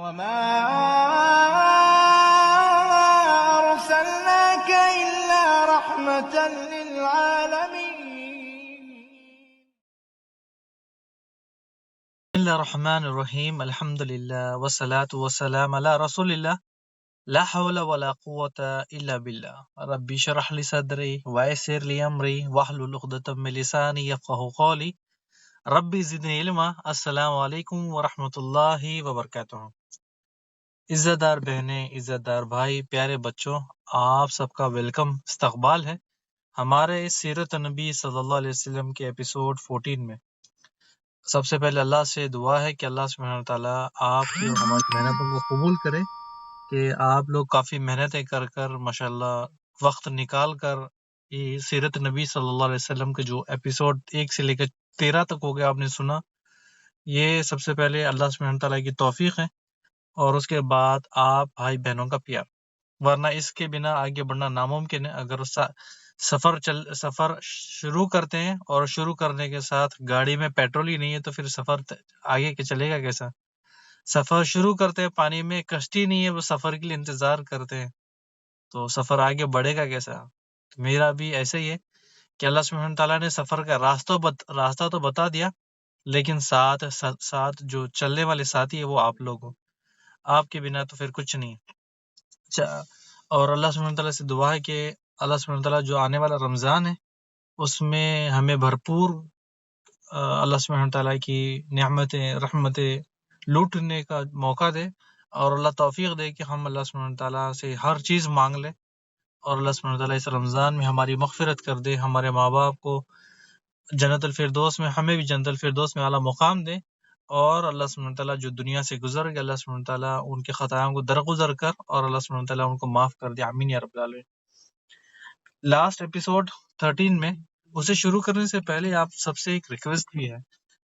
وما أرسلناك إلا رحمة للعالمين. بسم اللہ الرحمن الرحیم، الحمد للہ والصلاة والسلام علی رسول اللہ، لا حول ولا قوة الا باللہ، ربی شرح لی صدری ویسر لی امری واحلل عقدۃ من لسانی یفقہوا قولی، ربی زدنی علما۔ السلام علیکم ورحمۃ اللہ وبرکاتہ۔ عزت دار بہنیں، عزت دار بھائی، پیارے بچوں، آپ سب کا ویلکم، استقبال ہے ہمارے سیرت نبی صلی اللہ علیہ وسلم کے ایپیسوڈ 14 میں۔ سب سے پہلے اللہ سے دعا ہے کہ اللہ سبحانہ وتعالیٰ آپ کی اور ہماری محنتوں کو قبول کرے، کہ آپ لوگ کافی محنتیں کر ماشاءاللہ وقت نکال کر یہ سیرت نبی صلی اللہ علیہ وسلم کے جو ایپیسوڈ 1 سے لے کر 13 تک ہو گیا آپ نے سنا، یہ سب سے پہلے اللہ سبحانہ وتعالیٰ کی توفیق ہے، اور اس کے بعد آپ بھائی بہنوں کا پیار، ورنہ اس کے بنا آگے بڑھنا ناممکن ہے۔ اگر سفر شروع کرتے ہیں اور شروع کرنے کے ساتھ گاڑی میں پیٹرول ہی نہیں ہے تو پھر سفر آگے کے چلے گا کیسا؟ سفر شروع کرتے ہیں، پانی میں کشتی نہیں ہے، وہ سفر کے لیے انتظار کرتے ہیں، تو سفر آگے بڑھے گا کیسا؟ میرا بھی ایسا ہی ہے کہ اللہ سبحانہ تعالیٰ نے سفر کا راستہ تو بتا دیا، لیکن ساتھ جو چلنے والے ساتھی ہے وہ آپ لوگ ہو، آپ کے بنا تو پھر کچھ نہیں ہے۔ اور اللہ سبحانہ تعالیٰ سے دعا ہے کہ اللہ سبحانہ تعالیٰ جو آنے والا رمضان ہے اس میں ہمیں بھرپور اللہ سبحانہ تعالیٰ کی نعمتیں رحمتیں لوٹنے کا موقع دے، اور اللہ توفیق دے کہ ہم اللہ سبحانہ تعالیٰ سے ہر چیز مانگ لیں، اور اللہ سبحانہ تعالیٰ اس رمضان میں ہماری مغفرت کر دے، ہمارے ماں باپ کو جنت الفردوس میں، ہمیں بھی جنت الفردوس میں اعلیٰ مقام دے، اور اللہ سبحانہ تعالیٰ جو دنیا سے گزر گئے اللہ سبحانہ تعالیٰ ان کے خطاؤں کو درگزر کر اور اللہ سبحانہ تعالیٰ ان کو معاف کر دے، آمین یا رب العالمین۔ لاسٹ ایپیسوڈ 13 میں اسے شروع کرنے سے پہلے آپ سب سے ایک ریکویسٹ بھی ہے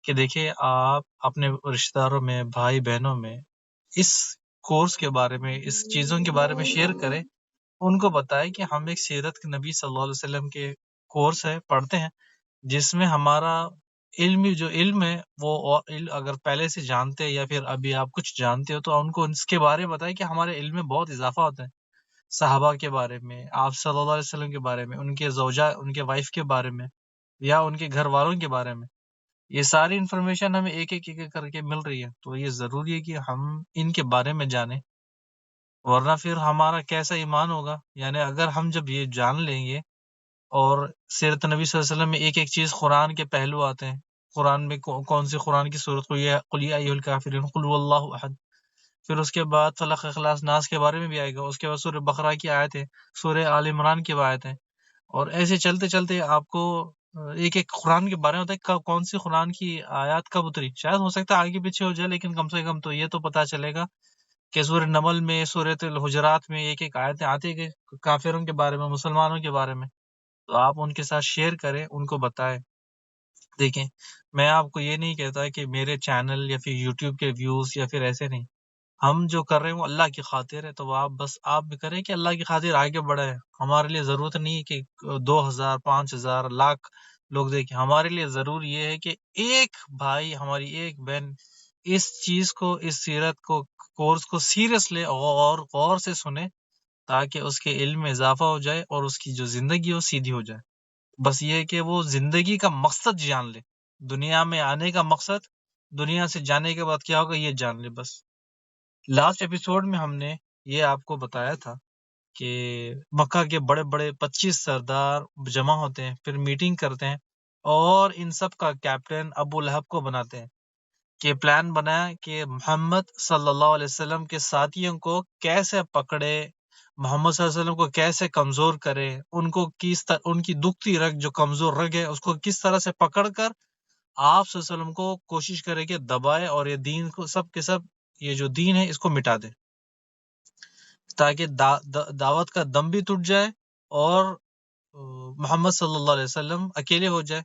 کہ دیکھیں آپ اپنے رشتہ داروں میں، بھائی بہنوں میں اس کورس کے بارے میں، اس چیزوں کے بارے میں شیئر کریں، ان کو بتائیں کہ ہم ایک سیرت کے نبی صلی اللہ علیہ وسلم کے کورس ہے پڑھتے ہیں، جس میں ہمارا جو علم ہے وہ اگر پہلے سے جانتے ہیں یا پھر ابھی آپ کچھ جانتے ہو تو ان کو اس کے بارے میں بتائیں کہ ہمارے علم میں بہت اضافہ ہوتا ہے، صحابہ کے بارے میں، آپ صلی اللہ علیہ وسلم کے بارے میں، ان کے زوجہ، ان کے وائف کے بارے میں، یا ان کے گھر والوں کے بارے میں۔ یہ ساری انفارمیشن ہمیں ایک ایک کر کے مل رہی ہے، تو یہ ضروری ہے کہ ہم ان کے بارے میں جانیں، ورنہ پھر ہمارا کیسا ایمان ہوگا؟ یعنی اگر ہم جب یہ جان لیں گے، اور سیرت نبی صلی اللہ علیہ وسلم میں ایک ایک چیز قرآن کے پہلو آتے ہیں، قرآن میں کون سی قرآن کی صورت قل یا ایھا الکافرون قل هو اللہ احد، پھر اس کے بعد فلق اخلاص ناس کے بارے میں بھی آئے گا، اس کے بعد سورہ بقرہ کی آیت ہے، سورہ آل عمران کی آیت ہے، اور ایسے چلتے چلتے آپ کو ایک ایک قرآن کے بارے میں ہوتا ہے کون سی قرآن کی آیات کب اتری، شاید ہو سکتا ہے آگے پیچھے ہو جائے، لیکن کم سے کم تو یہ تو پتہ چلے گا کہ سورہ نمل میں، سورۃ الحجرات میں ایک ایک آیتیں آتی ہے کہ کافروں کے بارے میں، مسلمانوں کے بارے میں، تو آپ ان کے ساتھ شیئر کریں، ان کو بتائیں۔ دیکھیں، میں آپ کو یہ نہیں کہتا کہ میرے چینل یا پھر یوٹیوب کے ویوز یا پھر ایسے نہیں، ہم جو کر رہے ہیں وہ اللہ کی خاطر ہے، تو آپ بھی کریں کہ اللہ کی خاطر آگے بڑھے۔ ہمارے لیے ضرورت نہیں ہے کہ 2000 5000 لاکھ لوگ دیکھیں، ہمارے لیے ضرور یہ ہے کہ ایک بھائی، ہماری ایک بہن اس چیز کو، اس سیرت کو، کورس کو سیریس لے اور غور سے سنے، تاکہ اس کے علم میں اضافہ ہو جائے اور اس کی جو زندگی ہو سیدھی ہو جائے۔ بس یہ ہے کہ وہ زندگی کا مقصد جان لے، دنیا میں آنے کا مقصد، دنیا سے جانے کے بعد کیا ہوگا یہ جان لے بس۔ لاسٹ ایپیسوڈ میں ہم نے یہ آپ کو بتایا تھا کہ مکہ کے بڑے بڑے 25 سردار جمع ہوتے ہیں، پھر میٹنگ کرتے ہیں، اور ان سب کا کیپٹن ابو لہب کو بناتے ہیں، کہ پلان بنایا کہ محمد صلی اللہ علیہ وسلم کے ساتھیوں کو کیسے پکڑے، محمد صلی اللہ علیہ وسلم کو کیسے کمزور کرے، ان کو ان کی دکھتی رگ جو کمزور رگ ہے اس کو کس طرح سے پکڑ کر آپ صلی اللہ علیہ وسلم کو کوشش کرے کہ دبائے، اور یہ دین کو سب کے سب، یہ جو دین ہے اس کو مٹا دے، تاکہ دعوت کا دم بھی ٹوٹ جائے اور محمد صلی اللہ علیہ وسلم اکیلے ہو جائے۔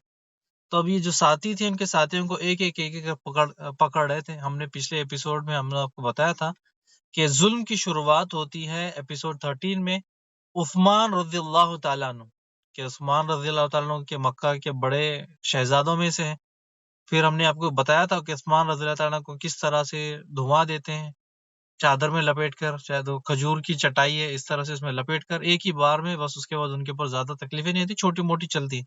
تو اب یہ جو ساتھی تھے، ان کے ساتھیوں کو ایک ایک پکڑ رہے تھے۔ ہم نے پچھلے ایپیسوڈ میں ہم نے آپ کو بتایا تھا کہ ظلم کی شروعات ہوتی ہے ایپیسوڈ 13 میں عثمان رضی اللہ تعالیٰ عنہ، کہ عثمان رضی اللہ تعالیٰ عنہ کے مکہ کے بڑے شہزادوں میں سے ہیں۔ پھر ہم نے آپ کو بتایا تھا کہ عثمان رضی اللہ تعالیٰ عنہ کو کس طرح سے دھواں دیتے ہیں، چادر میں لپیٹ کر، شاید وہ کھجور کی چٹائی ہے، اس طرح سے اس میں لپیٹ کر ایک ہی بار میں، بس اس کے بعد ان کے اوپر زیادہ تکلیفیں نہیں ہوتی، چھوٹی موٹی چلتی۔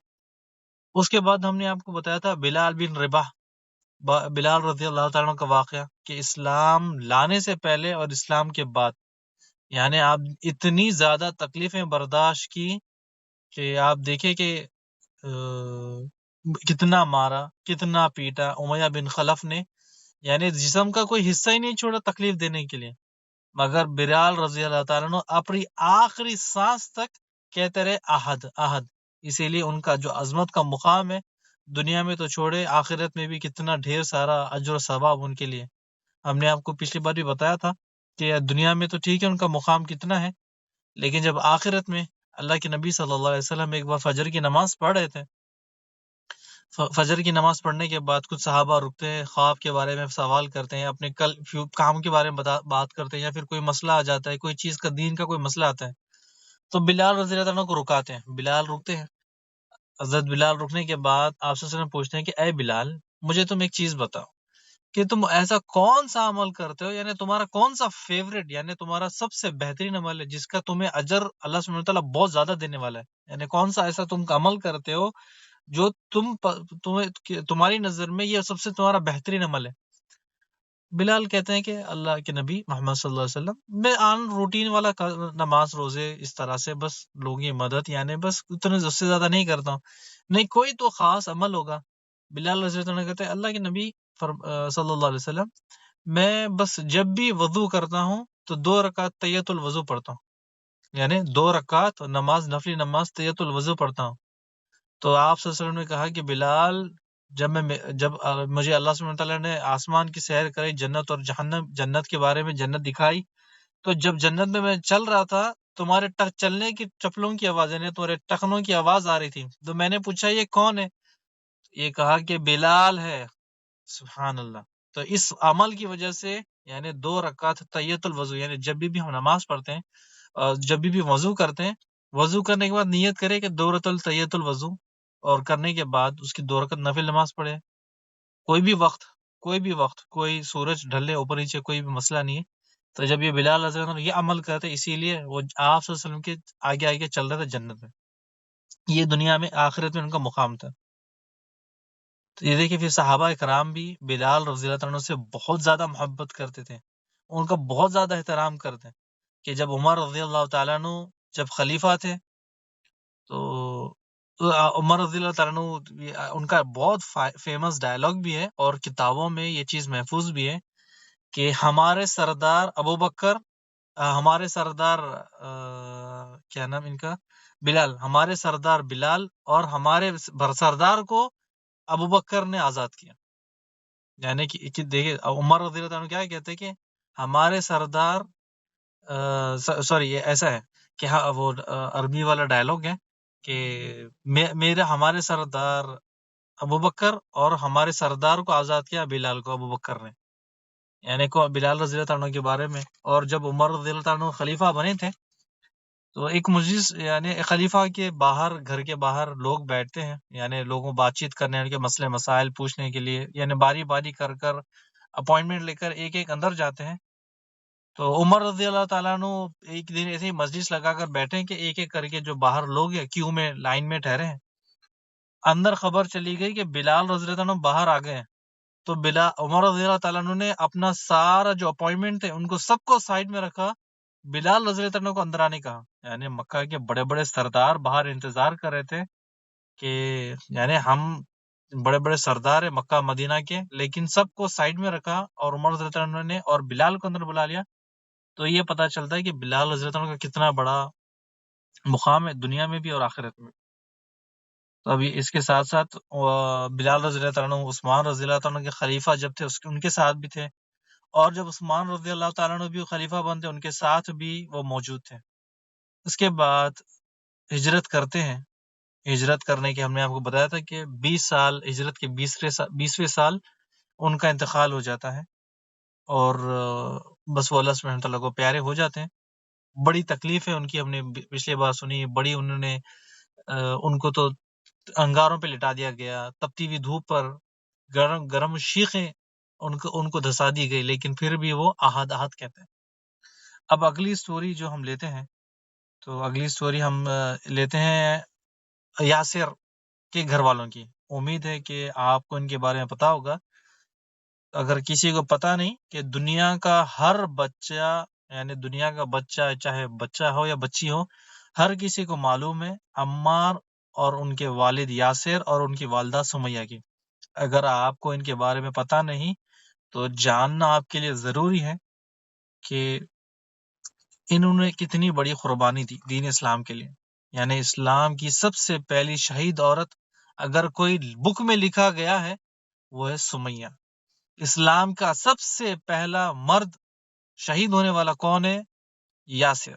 اس کے بعد ہم نے آپ کو بتایا تھا بلال بن رباح، بلال رضی اللہ تعالیٰ عنہ کا واقعہ، کہ اسلام لانے سے پہلے اور اسلام کے بعد، یعنی آپ اتنی زیادہ تکلیفیں برداشت کی کہ آپ دیکھیں کہ کتنا مارا، کتنا پیٹا امیہ بن خلف نے، یعنی جسم کا کوئی حصہ ہی نہیں چھوڑا تکلیف دینے کے لیے، مگر بلال رضی اللہ تعالیٰ عنہ اپنی آخری سانس تک کہتے رہے احد احد۔ اسی لیے ان کا جو عظمت کا مقام ہے، دنیا میں تو چھوڑے، آخرت میں بھی کتنا ڈھیر سارا اجر و ثواب ان کے لیے۔ ہم نے آپ کو پچھلی بار بھی بتایا تھا کہ دنیا میں تو ٹھیک ہے ان کا مقام کتنا ہے، لیکن جب آخرت میں اللہ کے نبی صلی اللہ علیہ وسلم ایک بار فجر کی نماز پڑھ رہے تھے، فجر کی نماز پڑھنے کے بعد کچھ صحابہ رکتے ہیں، خواب کے بارے میں سوال کرتے ہیں، اپنے کل کام کے بارے میں بات کرتے ہیں، یا پھر کوئی مسئلہ آ جاتا ہے، کوئی چیز کا دین کا کوئی مسئلہ آتا ہے، تو بلال رضی اللہ عنہ کو رکاتے ہیں۔ بلال رکتے ہیں، حضرت بلال رکنے کے بعد آپ صلی اللہ علیہ وسلم پوچھتے ہیں کہ اے بلال، مجھے تم ایک چیز بتاؤ کہ تم ایسا کون سا عمل کرتے ہو، یعنی تمہارا کون سا فیوریٹ، یعنی تمہارا سب سے بہترین عمل ہے جس کا تمہیں اجر اللہ سبحانہ وتعالیٰ بہت زیادہ دینے والا ہے، یعنی کون سا ایسا تم عمل کرتے ہو جو تمہاری نظر میں یہ سب سے تمہارا بہترین عمل ہے۔ بلال کہتے ہیں کہ اللہ کے نبی محمد صلی اللہ علیہ وسلم، میں روٹین والا نماز روزے اس طرح سے، بس لوگوں کی مدد، یعنی بس اتنے اس سے زیادہ نہیں کرتا ہوں، نہیں کوئی تو خاص عمل ہوگا۔ بلال رضی اللہ عنہ کہتے ہیں اللہ کے نبی صلی اللہ علیہ وسلم، میں بس جب بھی وضو کرتا ہوں تو 2 رکعت تحیۃ الوضو پڑھتا ہوں، یعنی 2 رکعت نماز، نفلی نماز تحیۃ الوضو پڑھتا ہوں۔ تو آپ صلی اللہ علیہ وسلم نے کہا کہ بلال، جب مجھے اللہ سبحانہ تعالیٰ نے آسمان کی سیر کرائی، جنت اور جہنم، جنت کے بارے میں جنت دکھائی، تو جب جنت میں چل رہا تھا، تمہارے چلنے کی چپلوں کی آواز، یعنی تمہارے ٹخنوں کی آواز آ رہی تھی، تو میں نے پوچھا یہ کون ہے؟ یہ کہا کہ بلال ہے۔ سبحان اللہ۔ تو اس عمل کی وجہ سے، یعنی 2 رکعت تحیۃ الوضو، یعنی جب بھی ہم نماز پڑھتے ہیں اور جب بھی وضو کرتے ہیں، وضو کرنے کے بعد نیت کرے کہ 2 رکعت تحیۃ الوضو، اور کرنے کے بعد اس کی 2 رکعت نفل نماز پڑھے، کوئی بھی وقت، کوئی سورج ڈھلے اوپر نیچے، کوئی بھی مسئلہ نہیں ہے۔ تو جب یہ بلال رضی اللہ عنہ یہ عمل کرتے، اسی لیے وہ آپ صلی اللہ علیہ وسلم کے آگے آگے چل رہے تھے جنت میں، یہ دنیا میں، آخرت میں ان کا مقام تھا۔ تو یہ دیکھیں، پھر صحابہ اکرام بھی بلال رضی اللہ عنہ سے بہت زیادہ محبت کرتے تھے، ان کا بہت زیادہ احترام کرتے، کہ جب عمر رضی اللہ تعالیٰ عنہ جب خلیفہ تھے، تو عمر رضی اللہ تعالیٰ عنہ، ان کا بہت فیمس ڈائلاگ بھی ہے، اور کتابوں میں یہ چیز محفوظ بھی ہے، کہ ہمارے سردار ابو بکر، ہمارے سردار کیا نام ان کا، بلال، ہمارے سردار بلال، اور ہمارے سردار کو ابو بکر نے آزاد کیا۔ یعنی کہ دیکھیں عمر رضی اللہ عنہ کیا کہتے ہیں کہ ہمارے سردار، سوری یہ ایسا ہے کہ وہ عربی والا ڈائلاگ ہے کہ ہمارے سردار ابو بکر اور ہمارے سردار کو آزاد کیا بلال کو ابو بکر نے، یعنی کو بلال رضی اللہ عنہ کے بارے میں۔ اور جب عمر رضی اللہ عنہ خلیفہ بنے تھے، تو ایک مجلس، یعنی خلیفہ کے باہر، گھر کے باہر لوگ بیٹھتے ہیں، یعنی لوگوں بات چیت کرنے، ان کے مسئلے مسائل پوچھنے کے لیے، یعنی باری باری کر اپوائنٹمنٹ لے کر ایک ایک اندر جاتے ہیں۔ تو عمر رضی اللہ تعالیٰ عنہ ایک دن ایسے ہی مجلس لگا کر بیٹھے کہ ایک ایک کر کے جو باہر لوگ ہیں کیو میں، لائن میں ٹھہرے ہیں، اندر خبر چلی گئی کہ بلال رضی اللہ عنہ باہر آ گئے ہیں۔ تو عمر رضی اللہ تعالیٰ عنہ نے اپنا سارا جو اپوائنٹمنٹ تھے ان کو سب کو سائڈ میں رکھا، بلال رضی اللہ عنہ کو اندر آنے کہا۔ یعنی مکہ کے بڑے بڑے سردار باہر انتظار کر رہے تھے کہ یعنی ہم بڑے بڑے سردار ہیں مکہ مدینہ کے، لیکن سب کو سائڈ میں رکھا، اور عمر رضی اللہ عنہ نے اور بلال کو اندر بلا لیا۔ تو یہ پتہ چلتا ہے کہ بلال رضی اللہ عنہ کا کتنا بڑا مقام ہے دنیا میں بھی اور آخرت میں۔ تو ابھی اس کے ساتھ ساتھ بلال رضی اللہ عنہ عثمان رضی اللہ عنہ کے خلیفہ جب تھے ان کے ساتھ بھی تھے، اور جب عثمان رضی اللہ تعالیٰ عنہ بھی خلیفہ بنتے ان کے ساتھ بھی وہ موجود تھے۔ اس کے بعد ہجرت کرتے ہیں۔ ہجرت کرنے کے ہم نے آپ کو بتایا تھا کہ 20 سال، ہجرت کے 20ویں سال ان کا انتقال ہو جاتا ہے، اور بس وہ اللہ سبحانہ تعالیٰ کو پیارے ہو جاتے ہیں۔ بڑی تکلیف ہے ان کی، ہم نے پچھلی بار سنی، بڑی انہوں نے ان کو تو انگاروں پہ لٹا دیا گیا، تپتی ہوئی دھوپ پر گرم گرم شیخیں ان کو دھسا دی گئی، لیکن پھر بھی وہ احد احد کہتے ہیں۔ اب اگلی سٹوری جو ہم لیتے ہیں، تو اگلی سٹوری ہم لیتے ہیں یاسر کے گھر والوں کی۔ امید ہے کہ آپ کو ان کے بارے میں پتا ہوگا۔ اگر کسی کو پتا نہیں کہ دنیا کا ہر بچہ، یعنی دنیا کا بچہ، چاہے بچہ ہو یا بچی ہو، ہر کسی کو معلوم ہے عمار اور ان کے والد یاسر اور ان کی والدہ سمیہ کی۔ اگر آپ کو ان کے بارے میں پتا نہیں تو جاننا آپ کے لیے ضروری ہے کہ انہوں نے کتنی بڑی قربانی دی دین اسلام کے لیے۔ یعنی اسلام کی سب سے پہلی شہید عورت اگر کوئی بک میں لکھا گیا ہے وہ ہے سمیہ۔ اسلام کا سب سے پہلا مرد شہید ہونے والا کون ہے؟ یاسر،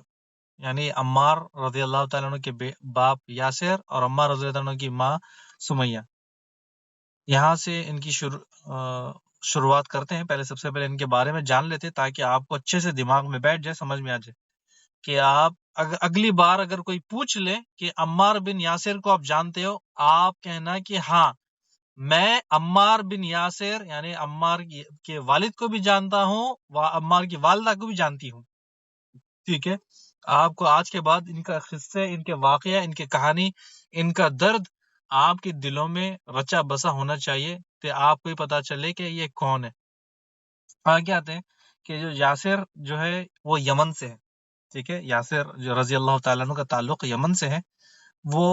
یعنی عمار رضی اللہ تعالیٰ عنہ کے باپ یاسر اور عمار رضی اللہ عنہ کی ماں سمیہ۔ یہاں سے ان کی شروعات کرتے ہیں۔ پہلے سب سے پہلے ان کے بارے میں جان لیتے ہیں تاکہ آپ کو اچھے سے دماغ میں بیٹھ جائے، سمجھ میں آ جائے کہ آپ اگلی بار اگر کوئی پوچھ لے کہ عمار بن یاسر کو آپ جانتے ہو، آپ کہنا کہ ہاں میں عمار بن یاسر یعنی عمار کے والد کو بھی جانتا ہوں، عمار کی والدہ کو بھی جانتی ہوں۔ ٹھیک ہے، آپ کو آج کے بعد ان کا قصے، ان کے واقعہ، ان کی کہانی، ان کا درد آپ کے دلوں میں رچا بسا ہونا چاہیے کہ آپ کو پتا چلے کہ یہ کون ہے۔ آگے آتے ہیں کہ جو یاسر جو ہے وہ یمن سے ہے۔ ٹھیک ہے، یاسر جو رضی اللہ تعالیٰ عنہ کا تعلق یمن سے ہے۔ وہ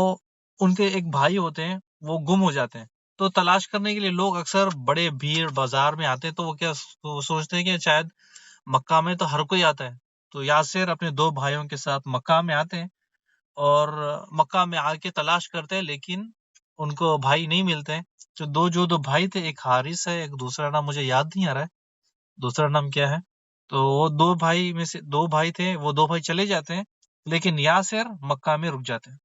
ان کے ایک بھائی ہوتے ہیں، وہ گم ہو جاتے ہیں، تو تلاش کرنے کے لیے لوگ اکثر بڑے بھیڑ بازار میں آتے ہیں، تو وہ کیا سوچتے ہیں کہ شاید مکہ میں تو ہر کوئی آتا ہے۔ تو یاسر اپنے 2 بھائیوں کے ساتھ مکہ میں آتے ہیں اور مکہ میں آ کے تلاش کرتے ہیں، لیکن ان کو بھائی نہیں ملتے ہیں۔ جو دو بھائی تھے، ایک حارث ہے، ایک دوسرا نام مجھے یاد نہیں آ رہا ہے، دوسرا نام کیا ہے۔ تو وہ 2 بھائی میں سے 2 بھائی تھے، وہ 2 بھائی چلے جاتے ہیں، لیکن یاسر مکہ میں رک جاتے ہیں۔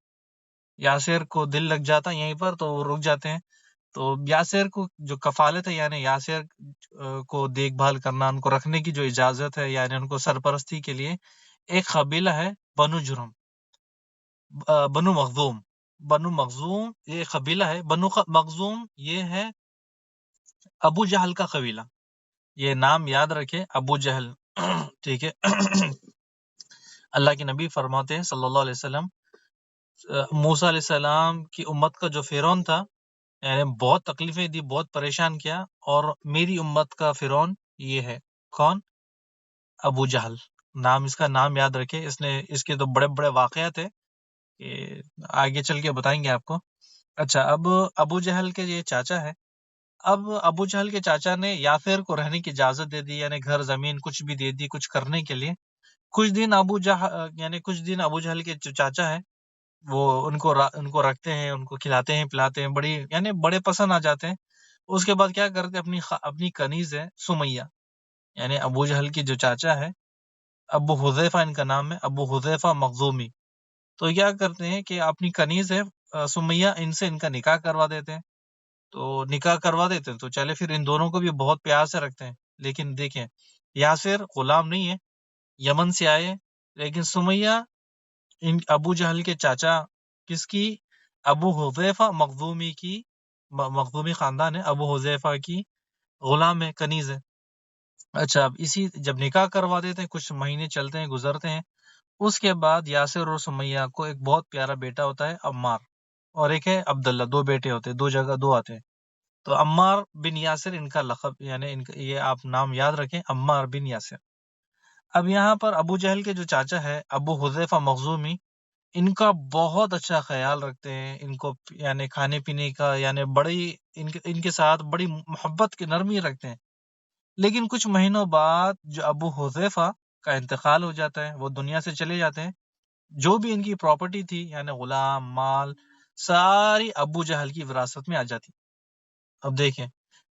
یاسر کو دل لگ جاتا ہے یہیں پر، تو وہ رک جاتے ہیں۔ تو یاسر کو جو کفالت ہے، یعنی یاسر کو دیکھ بھال کرنا، ان کو رکھنے کی جو اجازت ہے، یعنی ان کو سرپرستی کے لیے ایک قبیلہ ہے بنو جرم، بنو مخزوم۔ بنو مخزوم یہ قبیلہ ہے۔ بنو مخزوم یہ ہے ابو جہل کا قبیلہ، یہ نام یاد رکھے، ابو جہل۔ ٹھیک ہے، اللہ کے نبی فرماتے ہیں صلی اللہ علیہ وسلم، موسیٰ علیہ السلام کی امت کا جو فرعون تھا، یعنی بہت تکلیفیں دی، بہت پریشان کیا، اور میری امت کا فرعون یہ ہے، کون؟ ابو جہل۔ اس کا نام یاد رکھے، اس کے تو بڑے بڑے واقعات ہیں کہ آگے چل کے بتائیں گے آپ کو۔ اچھا، اب ابو جہل کے یہ چاچا ہے۔ اب ابو جہل کے چاچا نے یاسر کو رہنے کی اجازت دے دی، یعنی گھر زمین کچھ بھی دے دی، کچھ کرنے کے لیے۔ کچھ دن ابو جہل کے جو چاچا ہے وہ ان کو رکھتے ہیں، ان کو کھلاتے ہیں پلاتے ہیں، یعنی بڑے پسند آ جاتے ہیں۔ اس کے بعد کیا کرتے ہیں، اپنی کنیز ہے سمیہ، یعنی ابو جہل کی جو چاچا ہے، ابو حذیفہ ان کا نام ہے، ابو حذیفہ مخزومی۔ تو کیا کرتے ہیں کہ اپنی کنیز ہے سمیہ، ان سے ان کا نکاح کروا دیتے ہیں۔ تو نکاح کروا دیتے ہیں تو چلے پھر ان دونوں کو بھی بہت پیار سے رکھتے ہیں۔ لیکن دیکھیں، یاسر غلام نہیں ہے، یمن سے آئے، لیکن سمیہ ان ابو جہل کے چاچا کس کی؟ ابو حذیفہ مخزومی کی، مخزومی خاندان ہے، ابو حذیفہ کی غلام ہے، کنیز ہے۔ اچھا، اب جب نکاح کروا دیتے ہیں، کچھ مہینے چلتے ہیں، گزرتے ہیں، اس کے بعد یاسر اور سمیہ کو ایک بہت پیارا بیٹا ہوتا ہے عمار، اور ایک ہے عبداللہ۔ 2 بیٹے ہوتے ہیں، 2 جگہ 2 آتے ہیں۔ تو عمار بن یاسر ان کا لقب، یعنی یہ آپ نام یاد رکھیں، عمار بن یاسر۔ اب یہاں پر ابو جہل کے جو چاچا ہے ابو حذیفہ مخزومی، ان کا بہت اچھا خیال رکھتے ہیں، ان کو یعنی کھانے پینے کا، یعنی بڑی ان کے ساتھ بڑی محبت کی نرمی رکھتے ہیں۔ لیکن کچھ مہینوں بعد جو ابو حذیفہ کا انتقال ہو جاتا ہے، وہ دنیا سے چلے جاتے ہیں، جو بھی ان کی پراپرٹی تھی، یعنی غلام مال، ساری ابو جہل کی وراثت میں آ جاتی۔ اب دیکھیں،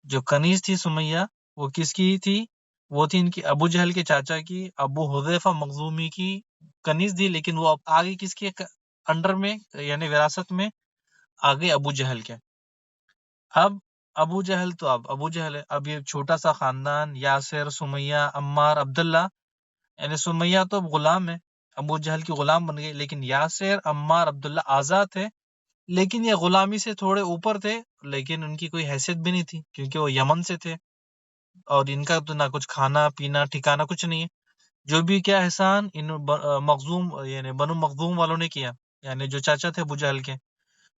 جو کنیز تھی سمیہ، وہ کس کی تھی؟ وہ تھی ان کی ابو جہل کے چاچا کی، ابو حذیفہ مخزومی کی کنیز تھی، لیکن وہ اب آگے کس کے انڈر میں، یعنی وراثت میں آگے ابو جہل کے۔ اب ابو جہل ہے، اب یہ چھوٹا سا خاندان، یاسر، سمیہ، عمار، عبداللہ، یعنی سمیہ تو غلام ہے، ابو جہل کی غلام بن گئی، لیکن یاسر، عمار، عبداللہ آزاد تھے، لیکن یہ غلامی سے تھوڑے اوپر تھے، لیکن ان کی کوئی حیثیت بھی نہیں تھی کیونکہ وہ یمن سے تھے، اور ان کا تو نہ کچھ کھانا پینا ٹھکانا کچھ نہیں ہے۔ جو بھی کیا احسان ان مخزوم یعنی بنو مخزوم والوں نے کیا، یعنی جو چاچا تھے ابو جہل کے،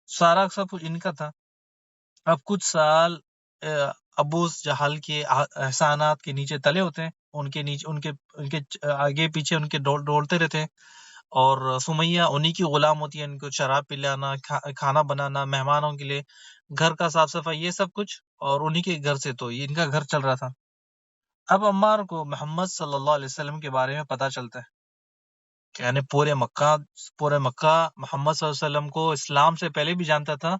سارا سب کچھ ان کا تھا۔ اب کچھ سال ابو جہل کے احسانات کے نیچے تلے ہوتے ہیں، ان کے نیچے ان کے آگے پیچھے ان کے ڈولتے رہتے ہیں، اور سمیہ انہی کی غلام ہوتی ہے، ان کو شراب پلانا، کھانا بنانا، مہمانوں کے لیے گھر کا صاف صفائی، یہ سب کچھ، اور انہی کے گھر سے تو ان کا گھر چل رہا تھا۔ اب عمار کو محمد صلی اللہ علیہ وسلم کے بارے میں پتہ چلتا ہے کہ یعنی پورے مکہ محمد صلی اللہ علیہ وسلم کو اسلام سے پہلے بھی جانتا تھا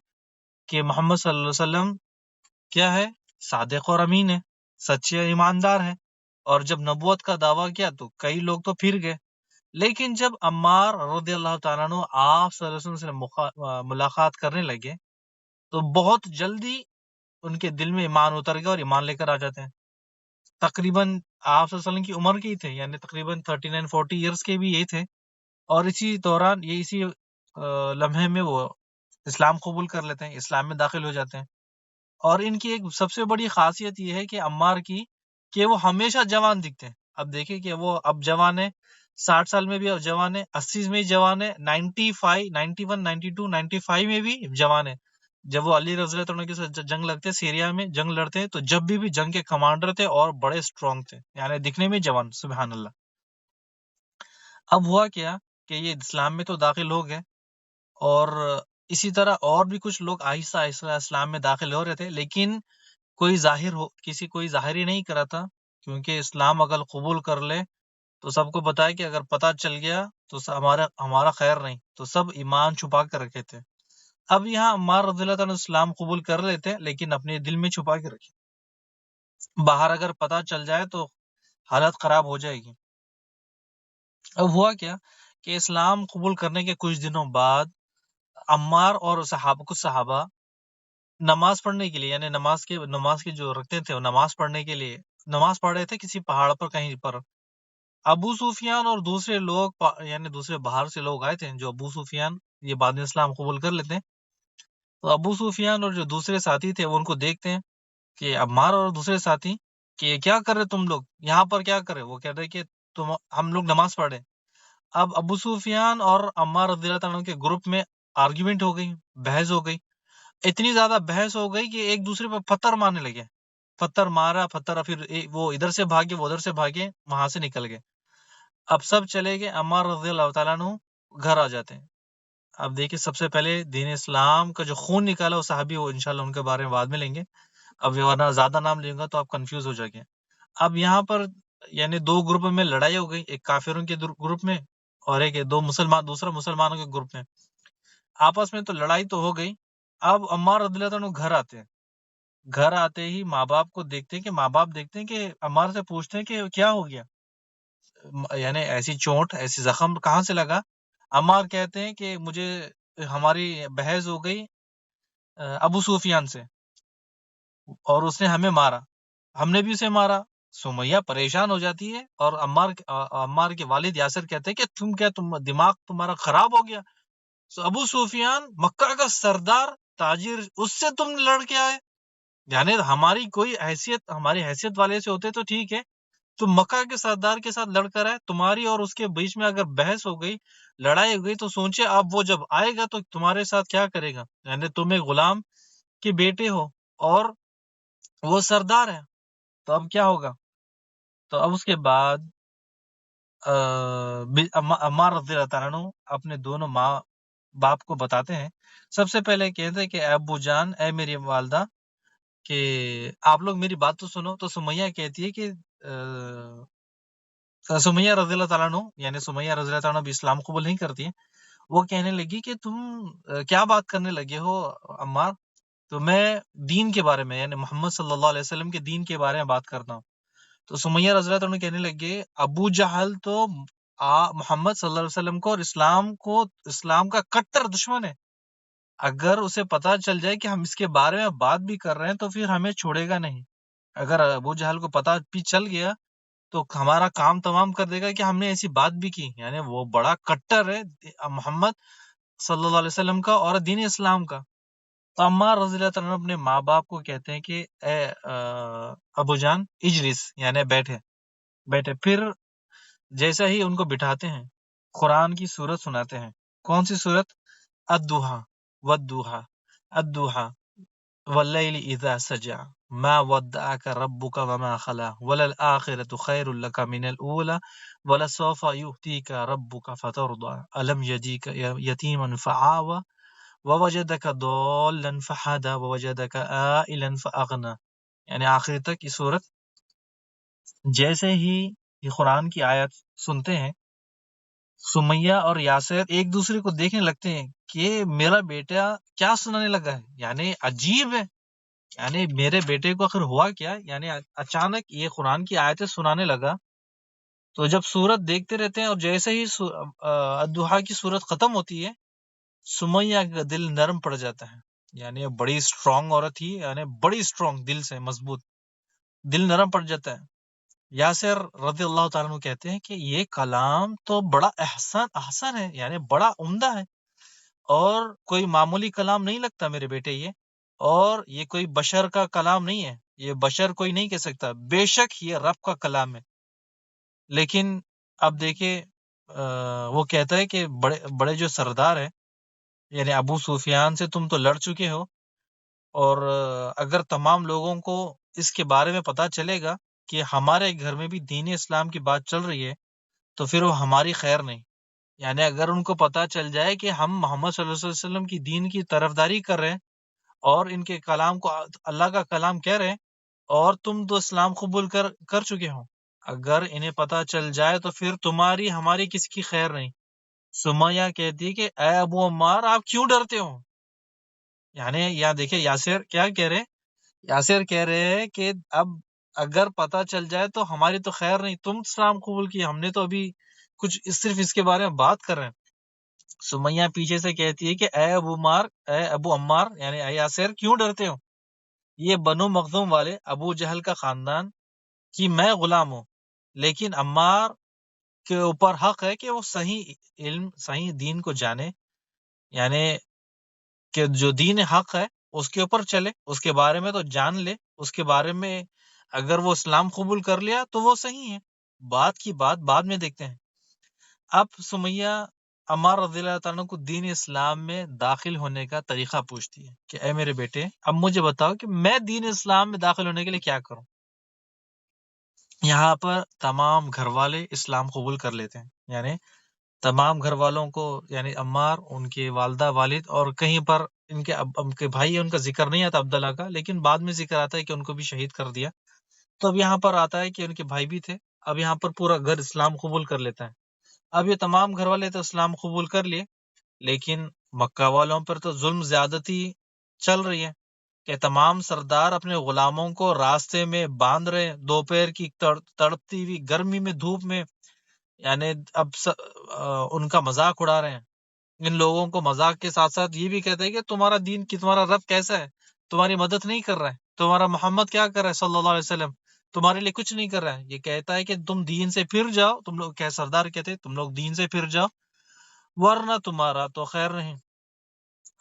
کہ محمد صلی اللہ علیہ وسلم کیا ہے، صادق اور امین ہے، سچے اور ایماندار ہے، اور جب نبوت کا دعویٰ کیا تو کئی لوگ تو پھر گئے، لیکن جب عمار رضی اللہ تعالیٰ عنہ آپ صلی اللہ علیہ وسلم سے ملاقات کرنے لگے تو بہت جلدی ان کے دل میں ایمان اتر گیا اور ایمان لے کر آ جاتے ہیں۔ تقریباً آپ صلی اللہ علیہ وسلم کی عمر کے ہی تھے، یعنی تقریباً 39-40 ایئرس کے بھی یہی تھے، اور اسی دوران اسی لمحے میں وہ اسلام قبول کر لیتے ہیں، اسلام میں داخل ہو جاتے ہیں۔ اور ان کی ایک سب سے بڑی خاصیت یہ ہے کہ عمار کی کہ وہ ہمیشہ جوان دکھتے ہیں۔ اب دیکھیں کہ وہ اب جوان ہے، 60 سال میں بھی اب جوان ہے، 80 میں جوان ہے، 95 91 92 95 میں بھی جوان ہے۔ جب وہ علی رضی اللہ عنہ کے ساتھ جنگ لگتے سیریا میں جنگ لڑتے ہیں تو جب بھی جنگ کے کمانڈر تھے اور بڑے اسٹرانگ تھے، یعنی دکھنے میں جوان، سبحان اللہ۔ اب ہوا کیا کہ یہ اسلام میں تو داخل ہو گئے، اور اسی طرح اور بھی کچھ لوگ آہستہ آہستہ اسلام میں داخل ہو رہے تھے، لیکن کوئی ظاہر ہی نہیں کرا تھا، کیونکہ اسلام اگر قبول کر لے تو سب کو بتایا کہ اگر پتہ چل گیا تو ہمارا خیر نہیں، تو سب ایمان چھپا کر رکھے تھے۔ اب یہاں عمار رضی اللہ عنہ اسلام قبول کر لیتے لیکن اپنے دل میں چھپا کے رکھے، باہر اگر پتہ چل جائے تو حالت خراب ہو جائے گی۔ اب ہوا کیا کہ اسلام قبول کرنے کے کچھ دنوں بعد عمار اور کچھ صحابہ نماز پڑھنے کے لیے، یعنی نماز کے جو رکھتے تھے وہ نماز پڑھنے کے لیے نماز پڑھ رہے تھے کسی پہاڑ پر کہیں پر۔ ابو سفیان اور دوسرے لوگ یعنی دوسرے باہر سے لوگ آئے تھے، جو ابو سفیان یہ بعد میں اسلام قبول کر لیتے ہیں، تو ابو سفیان اور جو دوسرے ساتھی تھے وہ ان کو دیکھتے ہیں کہ عمار اور دوسرے ساتھی کہ کیا کر رہے تم لوگ یہاں پر، کیا کر رہے؟ وہ کہہ رہے کہ ہم لوگ نماز پڑھ رہے ہیں۔ اب ابو سفیان اور عمار رضی اللہ عنہ کے گروپ میں آرگیومنٹ ہو گئی، بحث ہو گئی، اتنی زیادہ بحث ہو گئی کہ ایک دوسرے پر پتھر مارنے لگے، پتھر مارا، پھر وہ ادھر سے بھاگے، وہ ادھر سے بھاگے، وہاں سے نکل گئے۔ اب سب چلے گئے، عمار رضی اللہ تعالیٰ عنہ گھر آ جاتے ہیں۔ اب دیکھیں سب سے پہلے دین اسلام کا جو خون نکالا وہ صحابی، وہ انشاءاللہ ان کے بارے میں بعد میں لیں گے، اب ورنہ زیادہ نام لیں گا تو آپ کنفیوز ہو جائیں گے۔ اب یہاں پر یعنی دو گروپ میں لڑائی ہو گئی، ایک کافروں کے گروپ میں اور ایک دوسرا مسلمانوں کے گروپ میں، آپس میں تو لڑائی تو ہو گئی۔ اب عمار رضی اللہ عنہ گھر آتے ہیں، گھر آتے ہی ماں باپ کو دیکھتے ہیں کہ عمار سے پوچھتے ہیں کہ کیا ہو گیا، یعنی ایسی چوٹ ایسی زخم کہاں سے لگا؟ عمار کہتے ہیں کہ ہماری بحث ہو گئی ابو سفیان سے، اور اس نے ہمیں مارا، ہم نے بھی اسے مارا۔ سمیہ پریشان ہو جاتی ہے، اور عمار کے والد یاسر کہتے ہیں کہ دماغ تمہارا خراب ہو گیا؟ ابو سفیان مکہ کا سردار تاجر، اس سے تم لڑ کے آئے؟ یعنی ہماری حیثیت والے سے ہوتے تو ٹھیک ہے، تو مکہ کے سردار کے ساتھ لڑ کر ہے، تمہاری اور اس کے بیچ میں اگر بحث ہو گئی، لڑائی ہو گئی، تو سوچے اب وہ جب آئے گا تو تمہارے ساتھ کیا کرے گا؟ یعنی تم ایک غلام کے بیٹے ہو اور وہ سردار ہے، تو اب کیا ہوگا؟ تو اب اس کے بعد عمار رضی اللہ تعالیٰ عنہ اپنے دونوں ماں باپ کو بتاتے ہیں۔ سب سے پہلے کہتے ہیں کہ اے ابو جان، اے میری والدہ، کہ آپ لوگ میری بات تو سنو۔ تو سمیہ کہتی ہے کہ سمیہ رضی اللہ تعالیٰ عنہ، یعنی سمیہ رضی اللہ تعالیٰ عنہ بھی اسلام قبول نہیں کرتی ہے، وہ کہنے لگی کہ تم کیا بات کرنے لگے ہو عمار؟ تو میں دین کے بارے میں، یعنی محمد صلی اللہ علیہ وسلم کے دین کے بارے میں بات کرتا ہوں۔ تو سمیہ رضی اللہ عنہ کہنے لگے ابو جہل تو محمد صلی اللہ علیہ وسلم کو اور اسلام کا کٹر دشمن ہے، اگر اسے پتا چل جائے کہ ہم اس کے بارے میں بات بھی کر رہے ہیں تو پھر ہمیں چھوڑے گا نہیں۔ اگر ابو جہل کو پتا بھی چل گیا تو ہمارا کام تمام کر دے گا کہ ہم نے ایسی بات بھی کی، یعنی وہ بڑا کٹر ہے محمد صلی اللہ علیہ وسلم کا اور دین اسلام کا۔ تو عمار رضی اللہ تعالیٰ عنہ اپنے ماں باپ کو کہتے ہیں کہ اے ابو جان اجلس، یعنی بیٹھے۔ پھر جیسا ہی ان کو بٹھاتے ہیں، قرآن کی سورت سناتے ہیں۔ کون سی سورت؟ الدوحا والدوحا، الدوحا واللیل اذا سجع ما ودعك ربك وما خلا وللآخرة خير لك من الأولى ولسوف يؤتيك ربك فترضى ألم يجدك يتيما فآوى ووجدك ضالا فهدى ووجدك عائلا فأغنى، یعنی آخر تک یہ صورت۔ جیسے ہی یہ قرآن کی آیت سنتے ہیں، سمیہ اور یاسر ایک دوسرے کو دیکھنے لگتے ہیں کہ میرا بیٹا کیا سنانے لگا ہے، یعنی عجیب ہے، یعنی میرے بیٹے کو آخر ہوا کیا، یعنی اچانک یہ قرآن کی آیتیں سنانے لگا۔ تو جب صورت دیکھتے رہتے ہیں اور جیسے ہی الدوحا کی صورت ختم ہوتی ہے، سمیہ کا دل نرم پڑ جاتا ہے، یعنی بڑی اسٹرانگ عورت تھی، یعنی بڑی اسٹرانگ، دل سے مضبوط، دل نرم پڑ جاتا ہے۔ یاسر رضی اللہ تعالیٰ عنہ کہتے ہیں کہ یہ کلام تو بڑا احسن ہے، یعنی بڑا عمدہ ہے، اور کوئی معمولی کلام نہیں لگتا میرے بیٹے یہ، اور یہ کوئی بشر کا کلام نہیں ہے، یہ بشر کوئی نہیں کہہ سکتا، بے شک یہ رب کا کلام ہے۔ لیکن اب دیکھیں وہ کہتا ہے کہ بڑے بڑے جو سردار ہیں، یعنی ابو سفیان سے تم تو لڑ چکے ہو، اور اگر تمام لوگوں کو اس کے بارے میں پتہ چلے گا کہ ہمارے گھر میں بھی دین اسلام کی بات چل رہی ہے تو پھر وہ ہماری خیر نہیں، یعنی اگر ان کو پتہ چل جائے کہ ہم محمد صلی اللہ علیہ وسلم کی دین کی طرفداری کر رہے ہیں اور ان کے کلام کو اللہ کا کلام کہہ رہے ہیں، اور تم تو اسلام قبول کر چکے ہو، اگر انہیں پتہ چل جائے تو پھر تمہاری ہماری کسی کی خیر نہیں۔ سمیہ کہتی کہ اے ابو عمار، آپ کیوں ڈرتے ہو؟ یعنی یہاں دیکھیں یاسر کیا کہہ رہے ہیں، یاسر کہہ رہے ہیں کہ اب اگر پتہ چل جائے تو ہماری تو خیر نہیں، تم اسلام قبول کیے، ہم نے تو ابھی کچھ صرف اس کے بارے میں بات کر رہے ہیں۔ سمیہ پیچھے سے کہتی ہے کہ اے ابو عمار یعنی اے یاسر، کیوں ڈرتے ہو؟ یہ بنو مخزوم والے ابو جہل کا خاندان کی میں غلام ہوں، لیکن عمار کے اوپر حق ہے کہ وہ صحیح علم صحیح دین کو جانے، یعنی کہ جو دین حق ہے اس کے اوپر چلے، اس کے بارے میں تو جان لے، اس کے بارے میں اگر وہ اسلام قبول کر لیا تو وہ صحیح ہے، بات کی بات بعد میں دیکھتے ہیں۔ اب سمیہ عمار رضی اللہ تعالیٰ عنہ کو دین اسلام میں داخل ہونے کا طریقہ پوچھتی ہے کہ اے میرے بیٹے، اب مجھے بتاؤ کہ میں دین اسلام میں داخل ہونے کے لیے کیا کروں۔ یہاں پر تمام گھر والے اسلام قبول کر لیتے ہیں، یعنی تمام گھر والوں کو، یعنی عمار، ان کے والدہ والد، اور کہیں پر ان کے بھائی، ان کا ذکر نہیں آتا عبداللہ کا، لیکن بعد میں ذکر آتا ہے کہ ان کو بھی شہید کر دیا۔ تو اب یہاں پر آتا ہے کہ ان کے بھائی بھی تھے، اب یہاں پر پورا گھر اسلام قبول کر لیتا ہے۔ اب یہ تمام گھر والے تو اسلام قبول کر لیے، لیکن مکہ والوں پر تو ظلم زیادتی چل رہی ہے کہ تمام سردار اپنے غلاموں کو راستے میں باندھ رہے ہیں، دوپہر کی تڑپتی ہوئی گرمی میں، دھوپ میں، یعنی اب ان کا مذاق اڑا رہے ہیں۔ ان لوگوں کو مذاق کے ساتھ ساتھ یہ بھی کہتے ہیں کہ تمہارا دین کی تمہارا رب کیسا ہے، تمہاری مدد نہیں کر رہا ہے، تمہارا محمد کیا کر رہا ہے صلی اللہ علیہ وسلم، تمہارے لیے کچھ نہیں کر رہا ہے۔ یہ کہتا ہے کہ تم دین سے پھر جاؤ، تم لوگ کیا سردار کہتے ہیں، تم لوگ دین سے پھر جاؤ ورنہ تمہارا تو خیر نہیں۔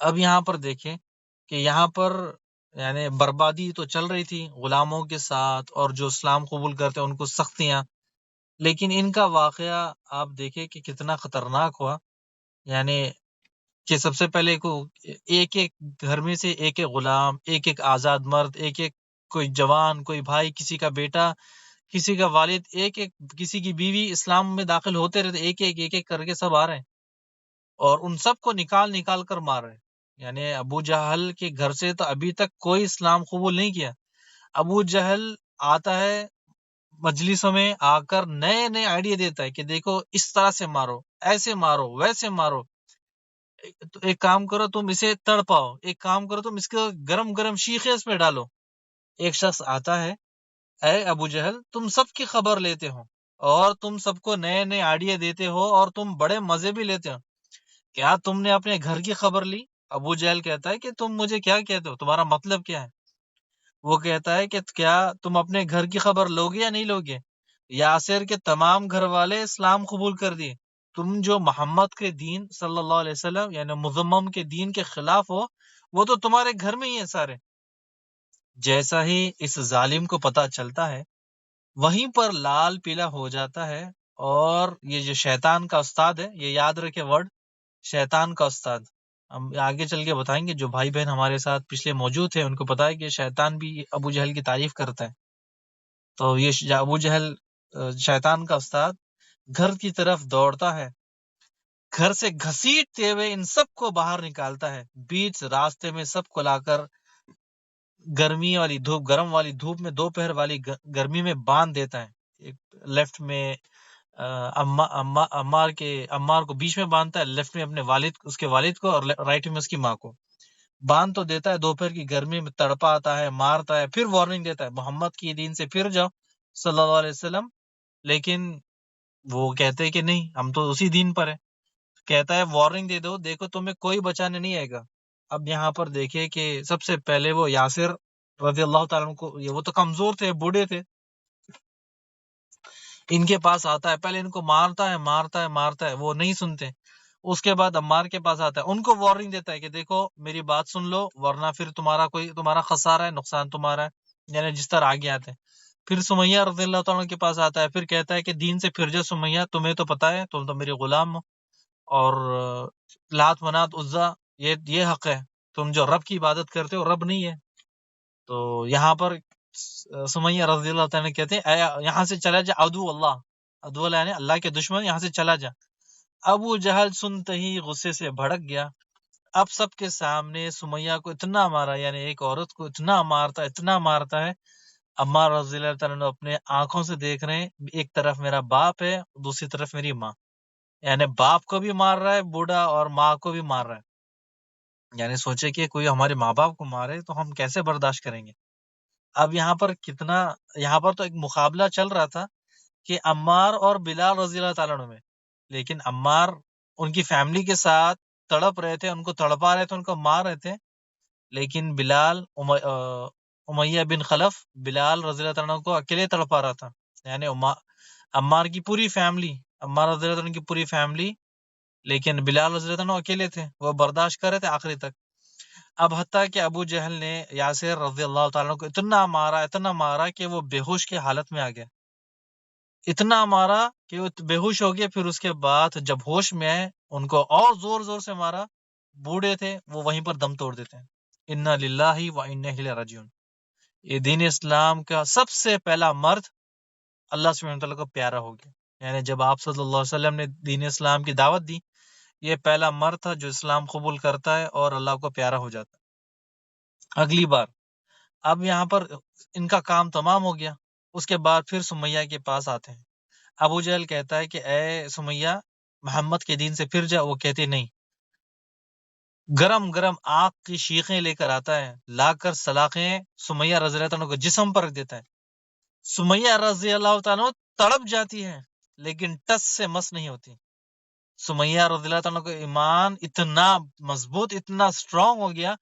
اب یہاں پر دیکھیں کہ یہاں پر یعنی بربادی تو چل رہی تھی غلاموں کے ساتھ، اور جو اسلام قبول کرتے ہیں ان کو سختیاں، لیکن ان کا واقعہ آپ دیکھیں کہ کتنا خطرناک ہوا، یعنی کہ سب سے پہلے ایک ایک گھر میں سے ایک ایک غلام، ایک ایک آزاد مرد، ایک ایک کوئی جوان، کوئی بھائی، کسی کا بیٹا، کسی کا والد، ایک ایک کسی کی بیوی اسلام میں داخل ہوتے رہتے، ایک ایک کر کے سب آ رہے ہیں، اور ان سب کو نکال کر مار رہے ہیں۔ یعنی ابو جہل کے گھر سے تو ابھی تک کوئی اسلام قبول نہیں کیا۔ ابو جہل آتا ہے مجلسوں میں، آ کر نئے نئے آئیڈیا دیتا ہے کہ دیکھو اس طرح سے مارو، ایسے مارو، ویسے مارو، ایک کام کرو تم اسے تڑ پاؤ، ایک کام کرو تم اس کو گرم گرم شیخے اس میں ڈالو۔ ایک شخص آتا ہے، اے ابو جہل، تم سب کی خبر لیتے ہو اور تم سب کو نئے نئے آئیڈیا دیتے ہو اور تم بڑے مزے بھی لیتے ہو، کیا تم نے اپنے گھر کی خبر لی؟ ابو جہل کہتا ہے کہ تم مجھے کیا کہتے ہو، تمہارا مطلب کیا ہے؟ وہ کہتا ہے کہ کیا تم اپنے گھر کی خبر لوگے یا نہیں لوگے؟ یاسر کے تمام گھر والے اسلام قبول کر دیے، تم جو محمد کے دین صلی اللہ علیہ وسلم یعنی مزمم کے دین کے خلاف ہو، وہ تو تمہارے گھر میں ہی ہیں سارے۔ جیسا ہی اس ظالم کو پتہ چلتا ہے، وہیں پر لال پیلا ہو جاتا ہے اور یہ جو شیطان کا استاد ہے، یہ یاد رکھے ورڈ، شیطان کا استاد. ہم آگے چل کے بتائیں گے، جو بھائی بہن ہمارے ساتھ پچھلے موجود تھے ان کو پتا ہے کہ شیطان بھی ابو جہل کی تعریف کرتا ہے. تو یہ ابو جہل شیطان کا استاد گھر کی طرف دوڑتا ہے، گھر سے گھسیٹتے ہوئے ان سب کو باہر نکالتا ہے، بیچ راستے میں سب کو لا کر گرمی والی دھوپ، گرم والی دھوپ میں، دوپہر والی گرمی میں باندھ دیتا ہے. ایک لیفٹ میں عمار کو بیچ میں باندھتا ہے، لیفٹ میں اپنے والد، اس کے والد کو، اور رائٹ میں اس کی ماں کو باندھ تو دیتا ہے. دوپہر کی گرمی میں تڑپا آتا ہے، مارتا ہے، پھر وارننگ دیتا ہے محمد کی دین سے پھر جاؤ صلی اللہ علیہ وسلم. لیکن وہ کہتے ہیں کہ نہیں، ہم تو اسی دین پر ہیں. کہتا ہے وارننگ دے دو، دیکھو تمہیں کوئی بچانے نہیں آئے گا. اب یہاں پر دیکھے کہ سب سے پہلے وہ یاسر رضی اللہ تعالیٰ عنہ کو، وہ تو کمزور تھے، بوڑھے تھے، ان کے پاس آتا ہے، پہلے ان کو مارتا ہے مارتا ہے مارتا ہے، وہ نہیں سنتے. اس کے بعد عمار کے پاس آتا ہے، ان کو وارننگ دیتا ہے کہ دیکھو میری بات سن لو ورنہ پھر تمہارا خسارہ ہے، نقصان تمہارا ہے، یعنی جس طرح آگے آتے ہیں. پھر سمیہ رضی اللہ تعالیٰ کے پاس آتا ہے، پھر کہتا ہے کہ دین سے پھر جا سمیہ، تمہیں تو پتا ہے تم تو میرے غلام ہو، اور لات منات عزا یہ حق ہے، تم جو رب کی عبادت کرتے ہو رب نہیں ہے. تو یہاں پر سمیہ رضی اللہ تعالیٰ کہتے ہیں یہاں سے چلا جا عدو اللہ، عدو اللہ یعنی اللہ کے دشمن، یہاں سے چلا جا. ابو جہل سنتے ہی غصے سے بھڑک گیا. اب سب کے سامنے سمیہ کو اتنا مارا، یعنی ایک عورت کو اتنا مارتا ہے. عمار رضی اللہ تعالیٰ اپنے آنکھوں سے دیکھ رہے ہیں، ایک طرف میرا باپ ہے، دوسری طرف میری ماں، یعنی باپ کو بھی مار رہا ہے بوڑھا اور ماں کو بھی مار رہا ہے. یعنی سوچے کہ کوئی ہمارے ماں باپ کو مارے تو ہم کیسے برداشت کریں گے. اب یہاں پر تو ایک مقابلہ چل رہا تھا کہ عمار اور بلال رضی اللہ تعالیٰ عنہ میں، لیکن عمار ان کی فیملی کے ساتھ تڑپ رہے تھے، ان کو تڑپا رہے تھے، ان کو مار رہے تھے. لیکن بلال امیہ بن خلف بلال رضی اللہ تعالیٰ عنہ کو اکیلے تڑپا رہا تھا. یعنی عمار کی پوری فیملی، عمار رضی اللہ تعالیٰ عنہ کی پوری فیملی، لیکن بلال رضی اللہ تعالیٰ عنہ اکیلے تھے، وہ برداشت کر رہے تھے آخری تک. اب حتیٰ کہ ابو جہل نے یاسر رضی اللہ تعالیٰ عنہ کو اتنا مارا کہ وہ بے ہوش کی حالت میں آ گیا. اتنا مارا کہ وہ بے ہوش ہو گیا. پھر اس کے بعد جب ہوش میں آئے ان کو اور زور سے مارا. بوڑھے تھے وہ وہیں پر دم توڑ دیتے ہیں. انا للہ و انا الیہ راجعون. یہ دین اسلام کا سب سے پہلا مرد اللہ سبحانہ وتعالیٰ کو پیارا ہو گیا. یعنی جب آپ صلی اللہ علیہ وسلم نے دین اسلام کی دعوت دی، یہ پہلا مرد تھا جو اسلام قبول کرتا ہے اور اللہ کو پیارا ہو جاتا ہے. اگلی بار اب یہاں پر ان کا کام تمام ہو گیا. اس کے بعد پھر سمیہ کے پاس آتے ہیں. ابو جہل کہتا ہے کہ اے سمیہ محمد کے دین سے پھر جا. وہ کہتے نہیں. گرم گرم آگ کی شیخیں لے کر آتا ہے، لا کر سلاخیں سمیہ رضی اللہ عنہ کو جسم پر رکھ دیتا ہے. سمیہ رضی اللہ تعالیٰ تڑپ جاتی ہے لیکن ٹس سے مس نہیں ہوتی. سمیہ رضی اللہ تعالیٰ کا ایمان اتنا مضبوط، اتنا اسٹرانگ ہو گیا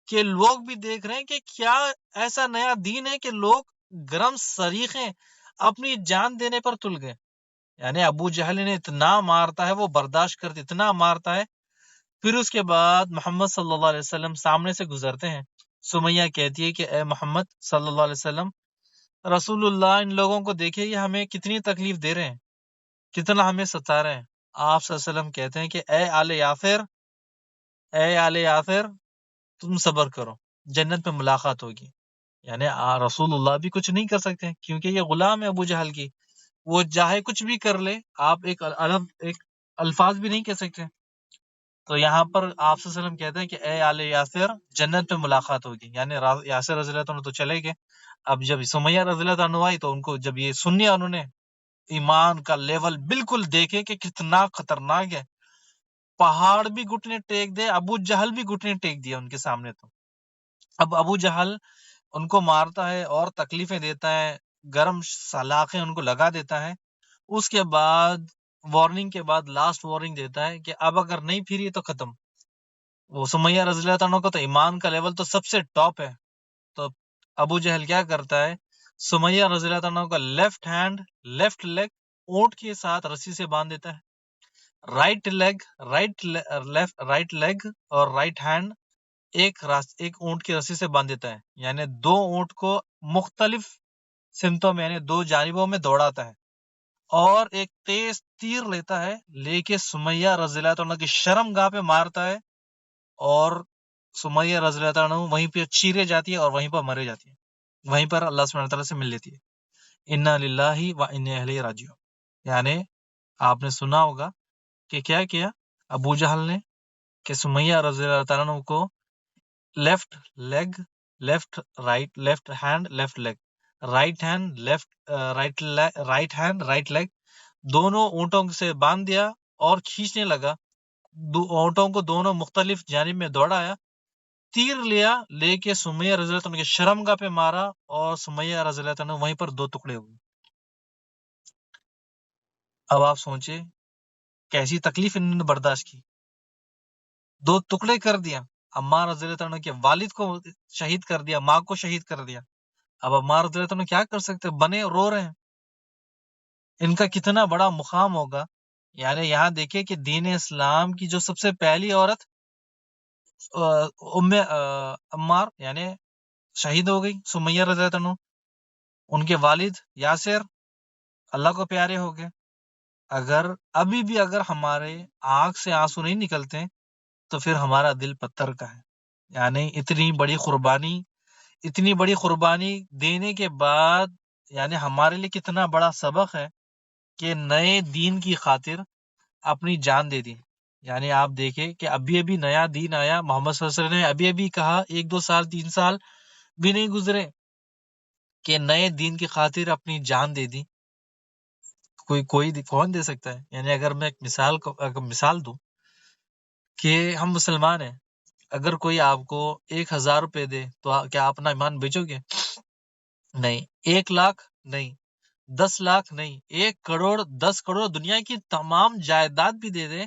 کہ لوگ بھی دیکھ رہے ہیں کہ کیا ایسا نیا دین ہے کہ لوگ گرم صریخیں اپنی جان دینے پر تل گئے. یعنی ابو جہل نے اتنا مارتا ہے، وہ برداشت کرتے اتنا مارتا ہے. پھر اس کے بعد محمد صلی اللہ علیہ وسلم سامنے سے گزرتے ہیں. سمیہ کہتی ہے کہ اے محمد صلی اللہ علیہ وسلم، رسول اللہ ان لوگوں کو دیکھے یہ ہمیں کتنی تکلیف دے رہے ہیں، کتنا ہمیں ستا رہے ہیں. آپ صلی اللہ علیہ وسلم کہتے ہیں کہ اے آل یاسر تم صبر کرو، جنت میں ملاقات ہوگی. یعنی رسول اللہ بھی کچھ نہیں کر سکتے کیونکہ یہ غلام ہے ابو جہل کی. وہ چاہے کچھ بھی کر لے، آپ ایک الفاظ بھی نہیں کہہ سکتے. تو یہاں پر آپ صلی اللہ علیہ وسلم کہتے ہیں کہ اے آل یاسر جنت میں ملاقات ہوگی. یعنی یاسر رضی اللہ عنہ تو چلے گئے. اب جب سمیہ رضی اللہ عنہ آئی تو ان کو جب یہ سنیا، انہوں نے ایمان کا لیول بالکل دیکھے کہ کتنا خطرناک ہے. پہاڑ بھی گھٹنے ٹیک دے، ابو جہل بھی گھٹنے ٹیک دیا ان کے سامنے. تو اب ابو جہل ان کو مارتا ہے اور تکلیفیں دیتا ہے، گرم سلاخیں ان کو لگا دیتا ہے. اس کے بعد وارننگ کے بعد لاسٹ وارننگ دیتا ہے کہ اب اگر نہیں پھری تو ختم. وہ سمیہ رضی اللہ عنہ کا تو ایمان کا لیول تو سب سے ٹاپ ہے. تو ابو جہل کیا کرتا ہے، سمیہ رضی اللہ عنہ کا لیفٹ لیگ اونٹ کے ساتھ رسی سے باندھ دیتا ہے. رائٹ لیگ اور رائٹ ہینڈ ایک اونٹ کی رسی سے باندھ دیتا ہے. یعنی دو اونٹ کو مختلف سمتوں میں، یعنی دو جانبوں میں دوڑاتا ہے. اور ایک تیز تیر لیتا ہے، لے کے سمیہ رضی اللہ عنہ کی شرم گاہ پہ مارتا ہے، اور سمیہ رضی اللہ عنہ وہیں پہ چیرے جاتی ہے اور وہیں پر مرے جاتی ہے، وہیں پر اللہ سبحانہ تعالیٰ سے مل لیتی ہے۔ انا للہ و انا الیہ راجعون۔ یعنی آپ نے سنا ہوگا کہ کیا کیا ابو جہل نے، کہ سمیہ رضی اللہ تعالیٰ عنہ کو left league, left right, left hand left league, right hand left, right hand right league, دونوں اونٹوں سے باندھ دیا اور کھینچنے لگا، اونٹوں کو دونوں مختلف جانب میں دوڑایا، تیر لیا، لے کے سمیہ رضی اللہ عنہ کے شرمگاہ پہ مارا، اور سمیہ رضی اللہ عنہ وہیں پر 2 ٹکڑے ہوئے۔ اب آپ سوچیں کیسی تکلیف انہوں نے برداشت کی، 2 ٹکڑے کر دیا، عمار رضی اللہ عنہ کے والد کو شہید کر دیا، ماں کو شہید کر دیا۔ اب عمار رضی اللہ عنہ کیا کر سکتے، بنے رو رہے ہیں، ان کا کتنا بڑا مقام ہوگا۔ یعنی یہاں دیکھیں کہ دین اسلام کی جو سب سے پہلی عورت ام عمار یعنی شہید ہو گئی، سمیہ رضی اللہ عنہ، ان کے والد یاسر اللہ کو پیارے ہو گئے۔ اگر ابھی بھی اگر ہمارے آنکھ سے آنسو نہیں نکلتے تو پھر ہمارا دل پتھر کا ہے۔ یعنی اتنی بڑی قربانی دینے کے بعد یعنی ہمارے لیے کتنا بڑا سبق ہے کہ نئے دین کی خاطر اپنی جان دے دی۔ یعنی آپ دیکھیں کہ ابھی نیا دین آیا، محمد صلی اللہ علیہ وسلم نے ابھی کہا، 1-2 سال 3 سال بھی نہیں گزرے کہ نئے دین کی خاطر اپنی جان دے دی۔ کوئی کون دے سکتا ہے؟ یعنی اگر میں ایک مثال دوں کہ ہم مسلمان ہیں، اگر کوئی آپ کو 1000 روپے دے تو کیا آپ اپنا ایمان بیچو گے؟ نہیں۔ 1 لاکھ نہیں، 10 لاکھ نہیں، 1 کروڑ 10 کروڑ دنیا کی تمام جائیداد بھی دے دے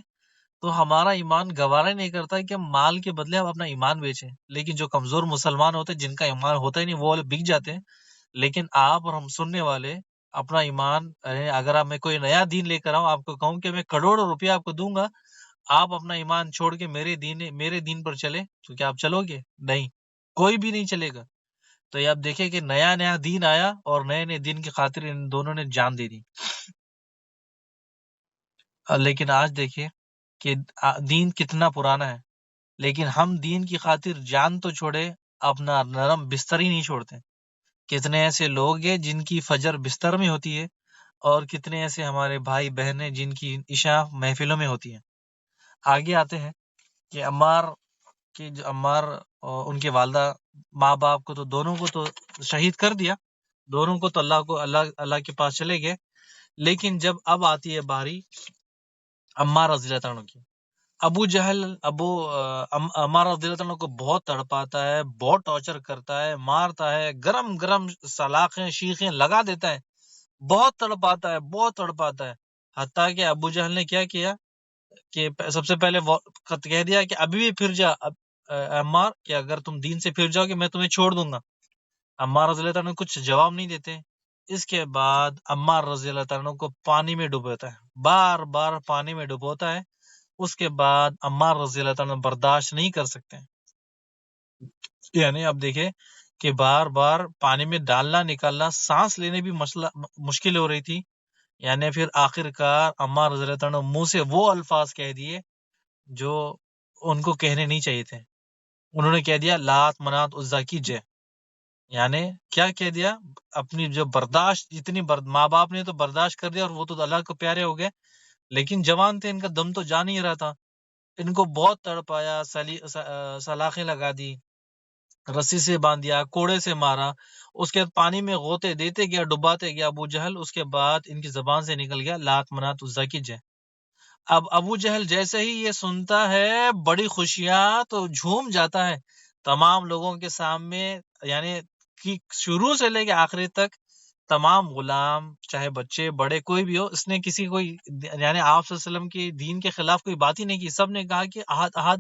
تو ہمارا ایمان گوارا نہیں کرتا کہ ہم مال کے بدلے ہم اپنا ایمان بیچیں۔ لیکن جو کمزور مسلمان ہوتے ہیں، جن کا ایمان ہوتا ہی نہیں، وہ بک جاتے ہیں۔ لیکن آپ اور ہم سننے والے اپنا ایمان، اگر میں کوئی نیا دین لے کر آؤں، آپ کو کہوں کہ میں کروڑوں روپیہ آپ کو دوں گا، آپ اپنا ایمان چھوڑ کے میرے دین پر چلے تو کیا آپ چلو گے؟ نہیں، کوئی بھی نہیں چلے گا۔ تو یہ آپ دیکھیں کہ نیا دین آیا اور نئے دین کی خاطر ان دونوں نے جان دے دی۔ لیکن آج دیکھیں کہ دین کتنا پرانا ہے، لیکن ہم دین کی خاطر جان تو چھوڑے، اپنا نرم بستر ہی نہیں چھوڑتے۔ کتنے ایسے لوگ ہیں جن کی فجر بستر میں ہوتی ہے، اور کتنے ایسے ہمارے بھائی بہن ہیں جن کی عشاء محفلوں میں ہوتی ہے۔ آگے آتے ہیں کہ عمار ان کے والدہ ماں باپ کو تو دونوں کو تو شہید کر دیا، دونوں کو تو اللہ کے پاس چلے گئے۔ لیکن جب اب آتی ہے باری عمار رضی اللہ عنہ کی، ابو جہل عمار رضی اللہ عنہ کو بہت تڑپاتا ہے، بہت ٹارچر کرتا ہے، مارتا ہے، گرم گرم سلاخیں شیخیں لگا دیتا ہے، بہت تڑپاتا ہے۔ حتیٰ کہ ابو جہل نے کیا کیا کہ سب سے پہلے کہہ دیا کہ ابھی بھی پھر جا عمار، کہ اگر تم دین سے پھر جاؤ گے میں تمہیں چھوڑ دوں گا۔ عمار رضی اللہ عنہ کچھ جواب نہیں دیتے۔ اس کے بعد عمار رضی اللہ عنہ کو پانی میں ڈبوتا ہے، بار بار پانی میں ڈبوتا ہے۔ اس کے بعد عمار رضی اللہ عنہ برداشت نہیں کر سکتے، یعنی اب دیکھیں کہ بار بار پانی میں ڈالنا نکالنا، سانس لینے بھی مشکل ہو رہی تھی۔ یعنی پھر آخر کار عمار رضی اللہ عنہ منہ سے وہ الفاظ کہہ دیے جو ان کو کہنے نہیں چاہیے تھے۔ انہوں نے کہہ دیا لات منات عزا کی جے۔ یعنی کیا کہہ دیا؟ اپنی جو برداشت ماں باپ نے تو برداشت کر دیا، اور وہ تو اللہ کو پیارے ہو گئے، لیکن جوان تھے، ان کا دم تو جا نہیں رہا تھا۔ ان کو بہت تڑپایا، سلاخیں لگا دی، رسی سے باندھ دیا، کوڑے سے مارا، اس کے بعد پانی میں غوطے دیتے گیا، ڈباتے گیا ابو جہل۔ اس کے بعد ان کی زبان سے نکل گیا لات منات عزا کی جے۔ اب ابو جہل جیسے ہی یہ سنتا ہے بڑی خوشیاں تو جھوم جاتا ہے تمام لوگوں کے سامنے، یعنی کہ شروع سے لے کے آخری تک تمام غلام، چاہے بچے بڑے کوئی بھی ہو، اس نے کسی کوئی یعنی آپ صلی اللہ علیہ وسلم کی دین کے خلاف کوئی بات ہی نہیں کی۔ سب نے کہا کہ احد احد،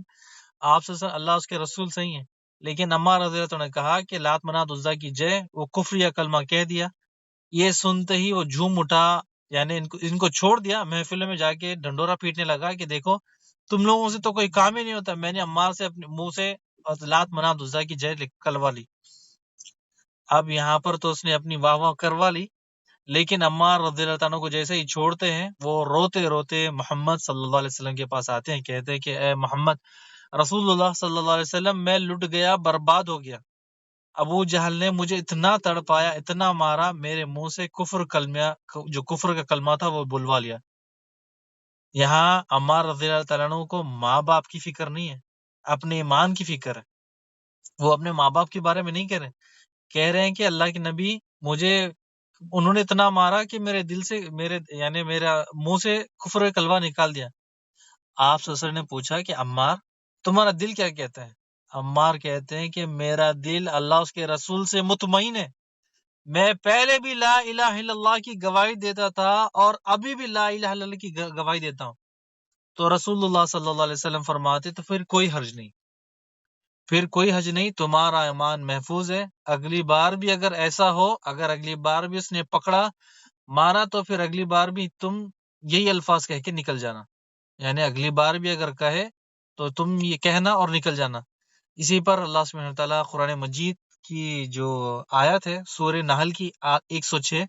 آپ صلی اللہ علیہ وسلم اللہ اس کے رسول صحیح ہیں۔ لیکن عمار رضی اللہ عنہ نے کہا کہ لات منات عزا کی جے، وہ کفر یا کلمہ کہہ دیا۔ یہ سنتے ہی وہ جھوم اٹھا، یعنی ان کو چھوڑ دیا، محفل میں جا کے ڈھنڈورا پیٹنے لگا کہ دیکھو تم لوگوں سے تو کوئی کام ہی نہیں ہوتا، میں نے عمار سے اپنے منہ سے لات منات عزا کی جے کلوا لی۔ اب یہاں پر تو اس نے اپنی واہ واہ کروا لی، لیکن عمار رضی اللہ عنہ کو جیسے ہی چھوڑتے ہیں وہ روتے روتے محمد صلی اللہ علیہ وسلم کے پاس آتے ہیں، کہتے ہیں کہ اے محمد رسول اللہ صلی اللہ علیہ وسلم، میں لٹ گیا، برباد ہو گیا، ابو جہل نے مجھے اتنا تڑپایا، اتنا مارا، میرے منہ سے جو کفر کا کلمہ تھا وہ بلوا لیا۔ یہاں عمار رضی اللہ تعالیٰ عنہ کو ماں باپ کی فکر نہیں ہے، اپنے ایمان کی فکر ہے۔ وہ اپنے ماں باپ کے بارے میں نہیں کہہ رہے ہیں کہ اللہ کے نبی مجھے انہوں نے اتنا مارا کہ میرے دل سے میرا منہ سے کفر کلمہ نکال دیا۔ آپ صلی اللہ علیہ وسلم نے پوچھا کہ عمار تمہارا دل کیا کہتا ہے؟ عمار کہتے ہیں کہ میرا دل اللہ اس کے رسول سے مطمئن ہے، میں پہلے بھی لا الہ الا اللہ کی گواہی دیتا تھا اور ابھی بھی لا الہ الا اللہ کی گواہی دیتا ہوں۔ تو رسول اللہ صلی اللہ علیہ وسلم فرماتے تو پھر کوئی حرج نہیں، تمہارا ایمان محفوظ ہے، اگلی بار بھی اگر ایسا ہو، اگر اگلی بار بھی اس نے پکڑا مارا تو پھر اگلی بار بھی تم یہی الفاظ کہہ کے نکل جانا، یعنی اگلی بار بھی اگر کہے تو تم یہ کہنا اور نکل جانا۔ اسی پر اللہ سبحانہ وتعالیٰ قرآن مجید کی جو آیت ہے سورہ نحل کی 106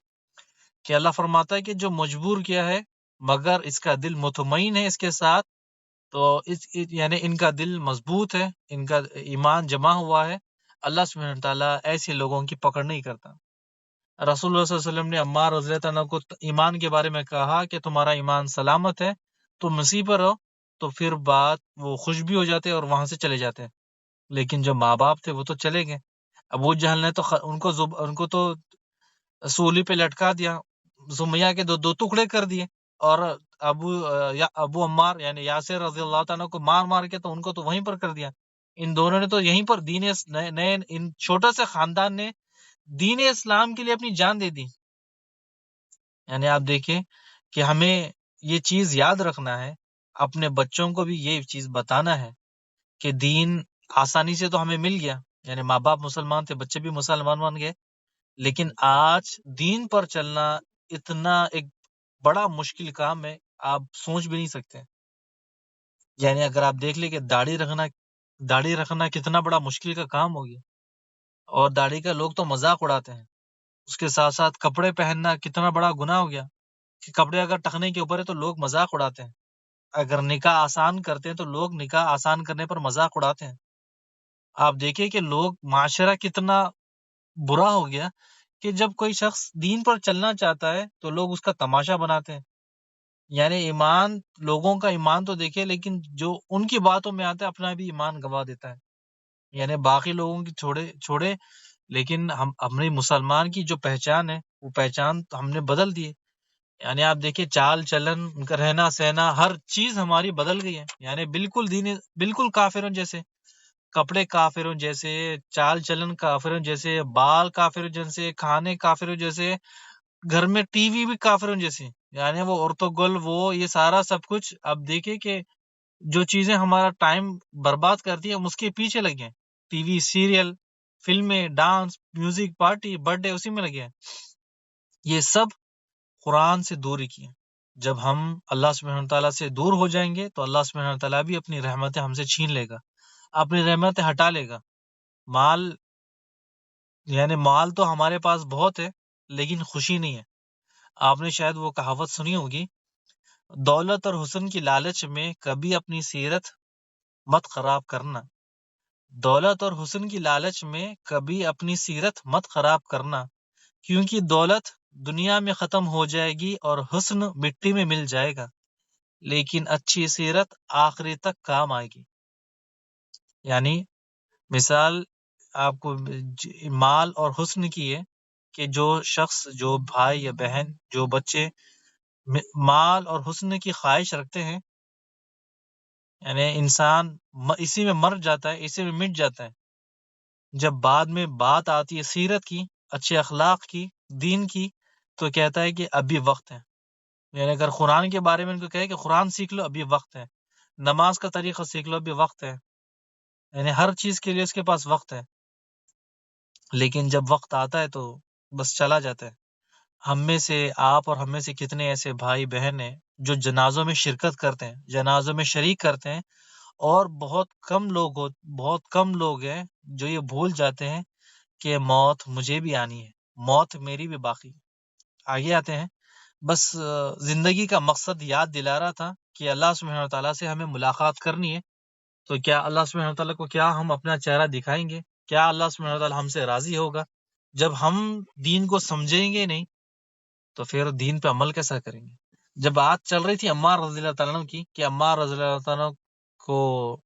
کہ اللہ فرماتا ہے کہ جو مجبور کیا ہے مگر اس کا دل مطمئن ہے اس کے ساتھ، تو یعنی ان کا دل مضبوط ہے، ان کا ایمان جمع ہوا ہے، اللہ سبحانہ وتعالیٰ ایسے لوگوں کی پکڑ نہیں کرتا۔ رسول اللہ صلی اللہ علیہ وسلم نے عمار رضی اللہ عنہ کو ایمان کے بارے میں کہا کہ تمہارا ایمان سلامت ہے، تم مسیح پر ہو، تو پھر بات وہ خوش بھی ہو جاتے اور وہاں سے چلے جاتے۔ لیکن جو ماں باپ تھے وہ تو چلے گئے۔ ابو جہل نے تو ان کو تو سولی پہ لٹکا دیا، سمیہ کے دو ٹکڑے کر دیے، اور ابو عمار یعنی یاسر رضی اللہ تعالیٰ کو مار کے تو ان کو تو وہیں پر کر دیا۔ ان دونوں نے تو یہیں پر نئے ان چھوٹا سے خاندان نے دین اسلام کے لیے اپنی جان دے دی۔ یعنی آپ دیکھیں کہ ہمیں یہ چیز یاد رکھنا ہے، اپنے بچوں کو بھی یہ چیز بتانا ہے کہ دین آسانی سے تو ہمیں مل گیا، یعنی ماں باپ مسلمان تھے، بچے بھی مسلمان بن گئے، لیکن آج دین پر چلنا اتنا ایک بڑا مشکل کام ہے، آپ سوچ بھی نہیں سکتے۔ یعنی اگر آپ دیکھ لیں کہ داڑھی رکھنا کتنا بڑا مشکل کا کام ہو گیا، اور داڑھی کا لوگ تو مذاق اڑاتے ہیں۔ اس کے ساتھ ساتھ کپڑے پہننا کتنا بڑا گناہ ہو گیا کہ کپڑے اگر ٹکنے کے اوپر ہے تو لوگ مذاق اڑاتے ہیں۔ اگر نکاح آسان کرتے ہیں تو لوگ نکاح آسان کرنے پر مذاق اڑاتے ہیں۔ آپ دیکھیں کہ لوگ معاشرہ کتنا برا ہو گیا کہ جب کوئی شخص دین پر چلنا چاہتا ہے تو لوگ اس کا تماشا بناتے ہیں۔ یعنی ایمان، لوگوں کا ایمان تو دیکھے، لیکن جو ان کی باتوں میں آتا ہے اپنا بھی ایمان گوا دیتا ہے۔ یعنی باقی لوگوں کی چھوڑے لیکن ہم اپنے مسلمان کی جو پہچان ہے وہ پہچان ہم نے بدل دی ہے۔ یعنی آپ دیکھیں چال چلن، ان کا رہنا سہنا، ہر چیز ہماری بدل گئی ہے، یعنی بالکل کافروں جیسے، کپڑے کافروں جیسے، چال چلن کافروں جیسے، بال کافروں جیسے، کھانے کافروں جیسے، گھر میں ٹی وی بھی کافروں جیسی، یعنی وہ ارتغل، وہ یہ سارا سب کچھ۔ اب دیکھیں کہ جو چیزیں ہمارا ٹائم برباد کرتی ہیں ہم اس کے پیچھے لگے ہیں، ٹی وی، سیریل، فلمیں، dance, music, party, birth day, اسی میں لگے ہیں۔ یہ سب قرآن سے دوری کی ہے۔ جب ہم اللہ سبحانہ تعالیٰ سے دور ہو جائیں گے تو اللہ سبحانہ تعالیٰ بھی اپنی رحمتیں ہم سے چھین لے گا، اپنی رحمتیں ہٹا لے گا۔ مال تو ہمارے پاس بہت ہے لیکن خوشی نہیں ہے۔ آپ نے شاید وہ کہاوت سنی ہوگی، دولت اور حسن کی لالچ میں کبھی اپنی سیرت مت خراب کرنا، دولت اور حسن کی لالچ میں کبھی اپنی سیرت مت خراب کرنا، کیونکہ دولت دنیا میں ختم ہو جائے گی اور حسن مٹی میں مل جائے گا، لیکن اچھی سیرت آخری تک کام آئے گی۔ یعنی مثال آپ کو مال اور حسن کی ہے کہ جو شخص، جو بھائی یا بہن، جو بچے مال اور حسن کی خواہش رکھتے ہیں، یعنی انسان اسی میں مر جاتا ہے، اسی میں مٹ جاتا ہے۔ جب بعد میں بات آتی ہے سیرت کی، اچھے اخلاق کی، دین کی، تو کہتا ہے کہ ابھی وقت ہے۔ یعنی اگر قرآن کے بارے میں ان کو کہے کہ قرآن سیکھ لو، ابھی وقت ہے، نماز کا طریقہ سیکھ لو، ابھی وقت ہے، یعنی ہر چیز کے لیے اس کے پاس وقت ہے۔ لیکن جب وقت آتا ہے تو بس چلا جاتا ہے۔ ہم میں سے، آپ اور ہم میں سے کتنے ایسے بھائی بہن ہیں جو جنازوں میں شرکت کرتے ہیں، جنازوں میں شریک کرتے ہیں، اور بہت کم لوگ ہیں جو یہ بھول جاتے ہیں کہ موت مجھے بھی آنی ہے، موت میری بھی باقی ہے۔ آگے آتے ہیں. بس زندگی کا مقصد یاد دلا رہا تھا کہ اللہ سبحانہ تعالیٰ سے ہمیں ملاقات کرنی ہے. تو کیا اللہ سبحانہ تعالیٰ کو کیا ہم اپنا چہرہ دکھائیں گے؟ کیا اللہ سبحانہ تعالیٰ ہم سے راضی ہوگا؟ جب ہم دین کو سمجھیں گے نہیں تو پھر دین پہ عمل کیسا کریں گے؟ جب بات چل رہی تھی عمار رضی اللہ تعالیٰ عنہ کی کہ عمار رضی اللہ تعالیٰ عنہ کو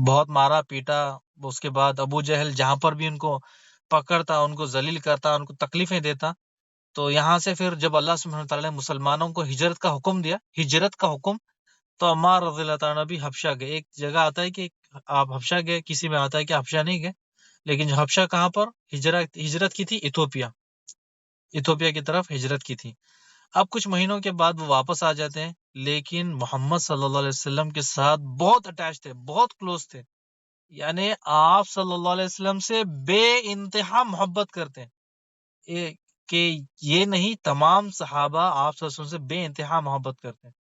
بہت مارا پیٹا، اس کے بعد ابو جہل جہاں پر بھی ان کو پکڑتا، ان کو ذلیل کرتا، ان کو تکلیفیں دیتا، تو یہاں سے پھر جب اللہ سبحانہ تعالیٰ نے مسلمانوں کو ہجرت کا حکم دیا، ہجرت کا حکم، تو عمار رضی اللہ تعالیٰ بھی حبشہ گئے. ایک جگہ آتا ہے کہ آپ حبشہ گئے، کسی میں آتا ہے کہ حبشہ نہیں گئے، لیکن حبشہ کہاں پر ہجرت کی تھی؟ ایتھوپیا کی طرف ہجرت کی تھی. اب کچھ مہینوں کے بعد وہ واپس آ جاتے ہیں، لیکن محمد صلی اللہ علیہ وسلم کے ساتھ بہت اٹیچ تھے، بہت کلوز تھے. یعنی آپ صلی اللہ علیہ وسلم سے بے انتہا محبت کرتے ہیں، کہ یہ نہیں، تمام صحابہ آپ صلی اللہ علیہ وسلم سے بے انتہا محبت کرتے ہیں.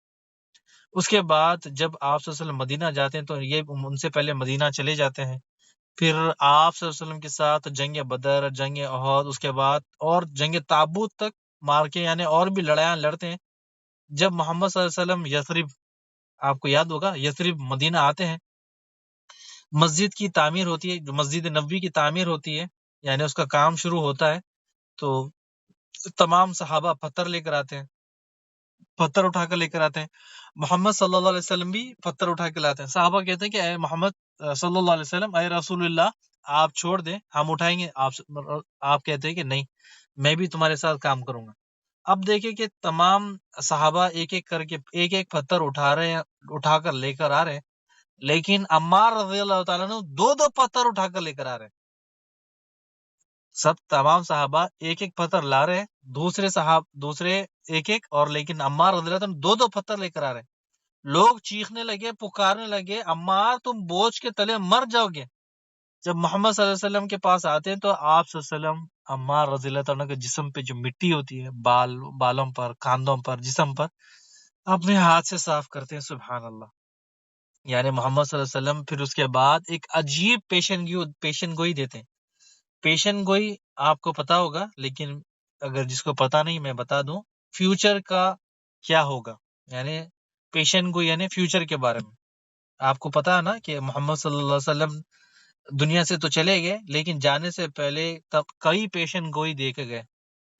اس کے بعد جب آپ صلی اللہ علیہ وسلم مدینہ جاتے ہیں تو یہ ان سے پہلے مدینہ چلے جاتے ہیں. پھر آپ صلی اللہ علیہ وسلم کے ساتھ جنگ بدر، جنگ احد، اس کے بعد اور جنگ تابوت تک مار کے، یعنی اور بھی لڑائیاں لڑتے ہیں. جب محمد صلی اللہ علیہ وسلم یثرب، آپ کو یاد ہوگا، یثرب مدینہ آتے ہیں، مسجد کی تعمیر ہوتی ہے، جو مسجد نبوی کی تعمیر ہوتی ہے، یعنی اس کا کام شروع ہوتا ہے. تو تمام صحابہ پتھر لے کر آتے ہیں، پتھر اٹھا کر لے کر آتے ہیں. محمد صلی اللہ علیہ وسلم بھی پتھر اٹھا کے لاتے ہیں. صحابہ کہتے ہیں کہ اے محمد صلی اللہ علیہ وسلم، اے رسول اللہ، آپ چھوڑ دیں، ہم اٹھائیں گے. آپ کہتے ہیں کہ نہیں، میں بھی تمہارے ساتھ کام کروں گا. اب دیکھیں کہ تمام صحابہ ایک ایک کر کے ایک ایک پتھر اٹھا کر لے کر آ رہے ہیں، لیکن عمار رضی اللہ تعالیٰ نے دو دو پتھر اٹھا کر لے کر آ رہے ہیں. سب تمام صحابہ ایک ایک پتھر لا رہے ہیں، دوسرے ایک ایک، اور لیکن عمار رضی اللہ عنہ دو دو پتھر لے کر آ رہے ہیں. لوگ چیخنے لگے، پکارنے لگے، عمار تم بوجھ کے تلے مر جاؤ گے. جب محمد صلی اللہ علیہ وسلم کے پاس آتے ہیں تو آپ صلی اللہ علیہ وسلم عمار رضی اللہ عنہ کے جسم پہ جو مٹی ہوتی ہے، بالوں پر، کاندھوں پر، جسم پر، اپنے ہاتھ سے صاف کرتے ہیں. سبحان اللہ. یعنی محمد صلی اللہ علیہ وسلم پھر اس کے بعد ایک عجیب پیشن گوئی دیتے ہیں. پیشن گوئی آپ کو پتا ہوگا، لیکن اگر جس کو پتا نہیں میں بتا دوں، فیوچر کا کیا ہوگا. یعنی پیشن گوئی یعنی فیوچر کے بارے میں. آپ کو پتا ہے نا کہ محمد صلی اللہ علیہ وسلم دنیا سے تو چلے گئے، لیکن جانے سے پہلے تب کئی پیشن گوئی دے کے گئے.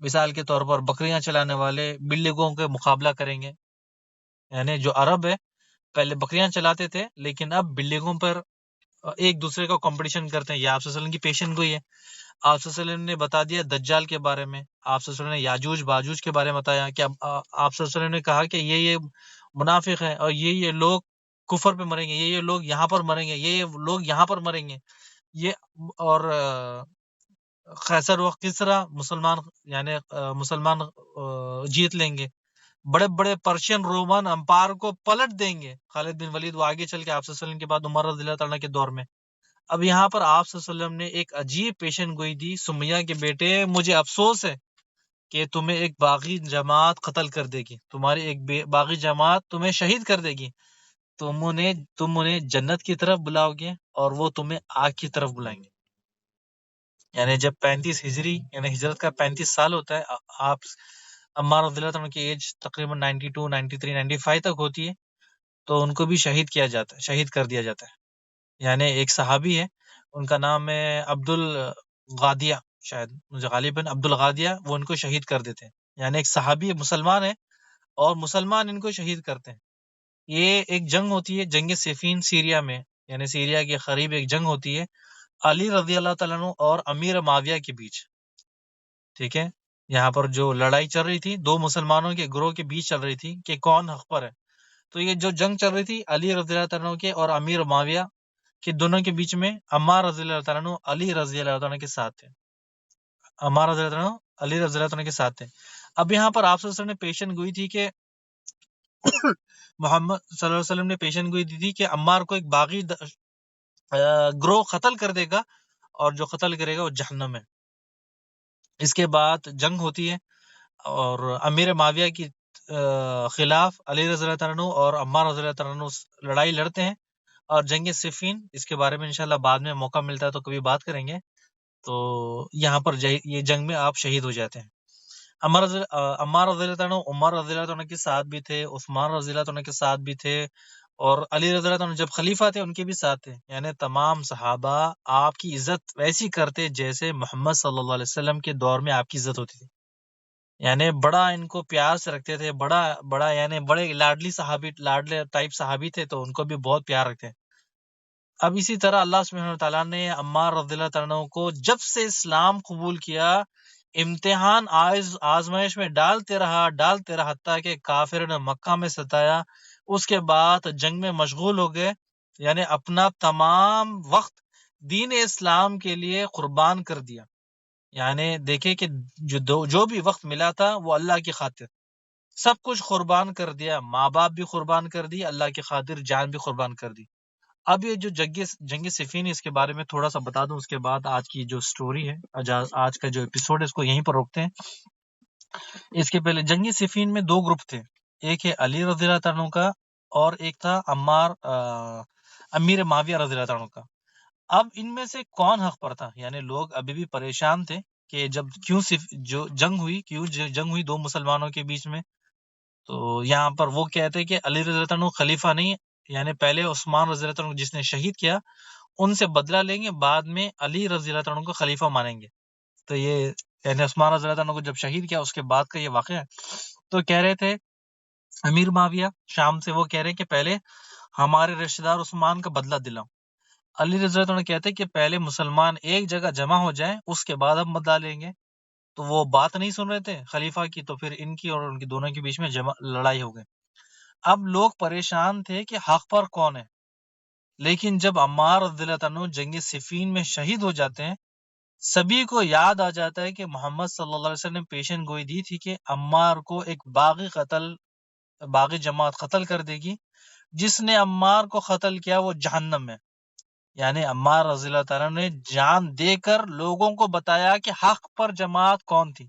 مثال کے طور پر بکریاں چلانے والے بلگوں کے مقابلہ کریں گے. یعنی جو عرب ہے پہلے بکریاں چلاتے تھے، لیکن اب بلڈنگوں پر ایک دوسرے کا کمپٹیشن کرتے ہیں. یہ آپ صلی اللہ علیہ وسلم کی پیشن گوئی ہے. آپ صلی اللہ علیہ وسلم نے بتا دیا دجال کے بارے میں، آپ صلی اللہ علیہ وسلم نے یاجوج باجوج کے بارے میں بتایا کہ آپ صلی اللہ علیہ وسلم نے کہا کہ یہ منافق ہیں، اور یہ لوگ کفر پہ مریں گے، یہ لوگ یہاں پر مریں گے، یہ لوگ یہاں پر مریں گے. یہ اور خیسر و کسرا مسلمان جیت لیں گے. بڑے بڑے پرشین رومن امپائر کو پلٹ دیں گے. خالد بن ولید وہ آگے چل کے آپ صلی اللہ علیہ وسلم کے بعد عمر رضی اللہ تعالیٰ کے دور میں. اب یہاں پر آپ صلی اللہ علیہ وسلم نے ایک عجیب پیشن گوئی دی، سمیہ کے بیٹے مجھے افسوس ہے کہ تمہیں ایک باغی جماعت قتل کر دے گی، تمہاری ایک باغی جماعت تمہیں شہید کر دے گی. تم انہیں جنت کی طرف بلاؤ گے اور وہ تمہیں آگ کی طرف بلائیں گے. یعنی جب 35 ہجری یعنی ہجرت کا 35 سال ہوتا ہے، آپ عمار رضی اللہ عنہ کی ایج تقریباً 92 93 95 تک ہوتی ہے، تو ان کو بھی شہید کر دیا جاتا ہے. یعنی ایک صحابی ہے، ان کا نام ہے عبد الغادیہ، شاید مجھے غالباً عبد الغادیہ، وہ ان کو شہید کر دیتے ہیں. یعنی ایک صحابی مسلمان ہے اور مسلمان ان کو شہید کرتے ہیں. یہ ایک جنگ ہوتی ہے، جنگ صفین سیریا میں، یعنی سیریا کے قریب ایک جنگ ہوتی ہے علی رضی اللہ تعالیٰ عنہ اور امیر معاویہ کے بیچ. ٹھیک ہے، یہاں پر جو لڑائی چل رہی تھی دو مسلمانوں کے گروہ کے بیچ چل رہی تھی کہ کون حق پر ہے. تو یہ جو جنگ چل رہی تھی علی رضی اللہ تعالیٰ عنہ کے اور امیر معاویہ کے دونوں کے بیچ میں، عمار رضی اللہ تعالیٰ عنہ علی رضی اللہ تعالیٰ عنہ کے ساتھ تھے. عمار رضی اللہ تعالیٰ عنہ علی رضی اللہ تعالیٰ عنہ کے ساتھ تھے. اب یہاں پر آپ صلی اللہ علیہ وسلم نے پیشن گوئی تھی کہ محمد صلی اللہ علیہ وسلم نے پیشن گوئی دی تھی کہ عمار کو ایک باغی گروہ قتل کر دے گا، اور جو قتل کرے گا وہ جہنم میں. اس کے بعد جنگ ہوتی ہے اور امیر معاویہ کی خلاف علی رضی اللہ تعالیٰ عنہ اور عمار رضی اللہ تعالیٰ عنہ لڑائی لڑتے ہیں، اور جنگ صفین، اس کے بارے میں انشاءاللہ بعد میں موقع ملتا ہے تو کبھی بات کریں گے. تو یہاں پر یہ جنگ میں آپ شہید ہو جاتے ہیں. عمار رضی اللہ عنہ عمر رضی اللہ عنہ کے ساتھ بھی تھے، عثمان رضی اللہ عنہ کے ساتھ بھی تھے، اور علی رضی اللہ عنہ جب خلیفہ تھے ان کے بھی ساتھ تھے. یعنی تمام صحابہ آپ کی عزت ویسی کرتے جیسے محمد صلی اللہ علیہ وسلم کے دور میں آپ کی عزت ہوتی تھی. یعنی بڑا ان کو پیار سے رکھتے تھے، بڑا یعنی بڑے لاڈلے ٹائپ صحابی تھے، تو ان کو بھی بہت پیار رکھتے ہیں. اب اسی طرح اللہ سبحانہ وتعالیٰ نے عمار رضی اللہ عنہ کو جب سے اسلام قبول کیا، امتحان آزمائش میں ڈالتے رہا حتیٰ کہ کافر نے مکہ میں ستایا. اس کے بعد جنگ میں مشغول ہو گئے، یعنی اپنا تمام وقت دین اسلام کے لیے قربان کر دیا. یعنی دیکھیں کہ جو بھی وقت ملا تھا وہ اللہ کی خاطر سب کچھ قربان کر دیا. ماں باپ بھی قربان کر دی، اللہ کی خاطر جان بھی قربان کر دی. اب یہ جو جنگ صفین ہے اس کے بارے میں تھوڑا سا بتا دوں، اس کے بعد آج کی جو سٹوری ہے، آج کا جو ایپیسوڈ ہے اس کو یہیں پر روکتے ہیں. اس کے پہلے جنگ صفین میں دو گروپ تھے، ایک ہے علی رضی اللہ عنہ کا اور ایک تھا امیر معاویہ رضی اللہ عنہ کا. اب ان میں سے کون حق پر تھا؟ یعنی لوگ ابھی بھی پریشان تھے کہ جو جنگ ہوئی دو مسلمانوں کے بیچ میں، تو یہاں پر وہ کہتے کہ علی رضی اللہ عنہ خلیفہ نہیں، یعنی پہلے عثمان رضی اللہ عنہ جس نے شہید کیا ان سے بدلہ لیں گے، بعد میں علی رضی اللہ عنہ کو خلیفہ مانیں گے. تو یہ یعنی عثمان رضی اللہ عنہ کو جب شہید کیا اس کے بعد کا یہ واقعہ ہے. تو کہہ رہے تھے امیر معاویہ شام سے، وہ کہہ رہے کہ پہلے ہمارے رشتہ دار عثمان کا بدلہ دلاؤ. علی رضی اللہ عنہ کہتے کہ پہلے مسلمان ایک جگہ جمع ہو جائیں اس کے بعد ہم بدلہ لیں گے. تو وہ بات نہیں سن رہے تھے خلیفہ کی، تو پھر ان کی اور ان کی دونوں کے بیچ میں لڑائی ہو گئی. اب لوگ پریشان تھے کہ حق پر کون ہے، لیکن جب عمار رضی اللہ عنہ جنگ صفین میں شہید ہو جاتے ہیں، سبھی کو یاد آ جاتا ہے کہ محمد صلی اللہ علیہ وسلم نے پیشن گوئی دی تھی کہ عمار کو ایک باغی جماعت قتل کر دے گی، جس نے عمار کو قتل کیا وہ جہنم میں. یعنی عمار رضی اللہ تعالیٰ نے جان دے کر لوگوں کو بتایا کہ حق پر جماعت کون تھی.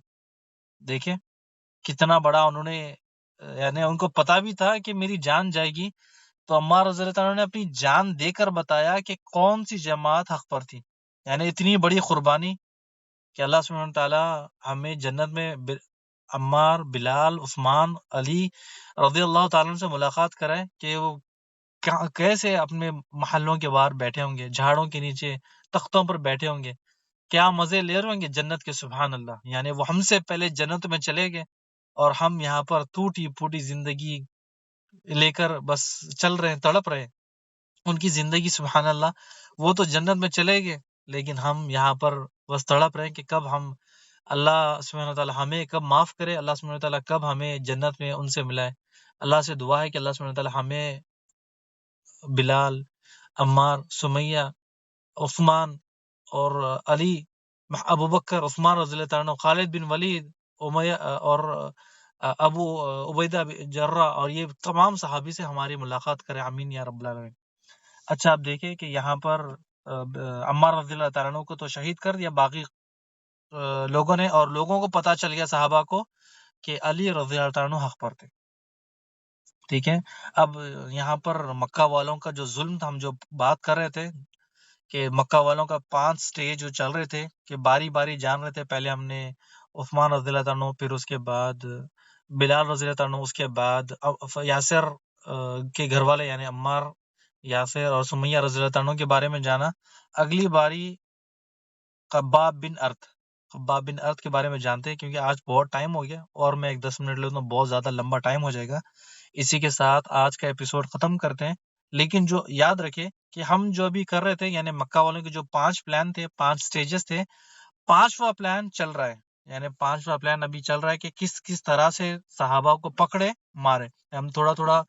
دیکھیں کتنا بڑا انہوں نے، یعنی ان کو پتا بھی تھا کہ میری جان جائے گی، تو عمار رضی اللہ تعالیٰ نے اپنی جان دے کر بتایا کہ کون سی جماعت حق پر تھی. یعنی اتنی بڑی قربانی کہ اللہ سبحانہ تعالیٰ ہمیں جنت میں عمار، بلال، عثمان، علی رضی اللہ تعالیٰ سے ملاقات کرائے کہ وہ کیسے اپنے محلوں کے باہر بیٹھے ہوں گے، جھاڑوں کے نیچے تختوں پر بیٹھے ہوں گے، کیا مزے لے رہے ہوں گے جنت کے. سبحان اللہ. یعنی وہ ہم سے پہلے جنت میں چلے گئے اور ہم یہاں پر ٹوٹی پھوٹی زندگی لے کر بس چل رہے ہیں، تڑپ رہے ہیں. ان کی زندگی سبحان اللہ، وہ تو جنت میں چلے گئے لیکن ہم یہاں پر بس تڑپ رہے ہیں کہ کب ہم اللہ سبحانہ تعالیٰ ہمیں کب معاف کرے، اللہ سبحانہ تعالیٰ کب ہمیں جنت میں ان سے ملائے. اللہ سے دعا ہے کہ اللہ سبحانہ تعالیٰ ہمیں بلال، عمار، سمیہ، عثمان اور علی، ابو بکر، عثمان رضی اللہ عنہ، خالد بن ولید، امیہ اور ابو عبیدہ جرہ، اور یہ تمام صحابی سے ہماری ملاقات کرے، آمین یا رب العالمین. اچھا آپ دیکھیں کہ یہاں پر عمار رضی اللہ تعالیٰ عنہ کو تو شہید کر دیا باقی لوگوں نے، اور لوگوں کو پتا چل گیا صحابہ کو کہ علی رضی اللہ تعالیٰ عنہ حق پر تھے. ٹھیک ہے. اب یہاں پر مکہ والوں کا جو ظلم تھا، ہم جو بات کر رہے تھے کہ مکہ والوں کا 5 سٹیج جو چل رہے تھے کہ باری باری جان رہے تھے. پہلے ہم نے عثمان رضی اللہ عنہ، پھر اس کے بعد بلال رضی اللہ عنہ، اس کے بعد یاسر کے گھر والے یعنی عمار، یاسر اور سمیہ رضی اللہ عنہ کے بارے میں جانا. اگلی باری خباب بن ارت کے بارے میں جانتے ہیں، کیونکہ آج بہت ٹائم ہو گیا اور میں ایک 10 منٹ لوں تو بہت زیادہ لمبا ٹائم ہو جائے گا. اسی کے ساتھ آج کا ایپیسوڈ ختم کرتے ہیں. لیکن جو یاد رکھے کہ ہم جو بھی کر رہے تھے، یعنی مکہ والوں کے جو 5 پلان تھے، 5 سٹیجز تھے، 5واں پلان چل رہا ہے. یعنی 5واں پلان ابھی چل رہا ہے کہ کس طرح سے صحابہ کو پکڑے مارے. ہم تھوڑا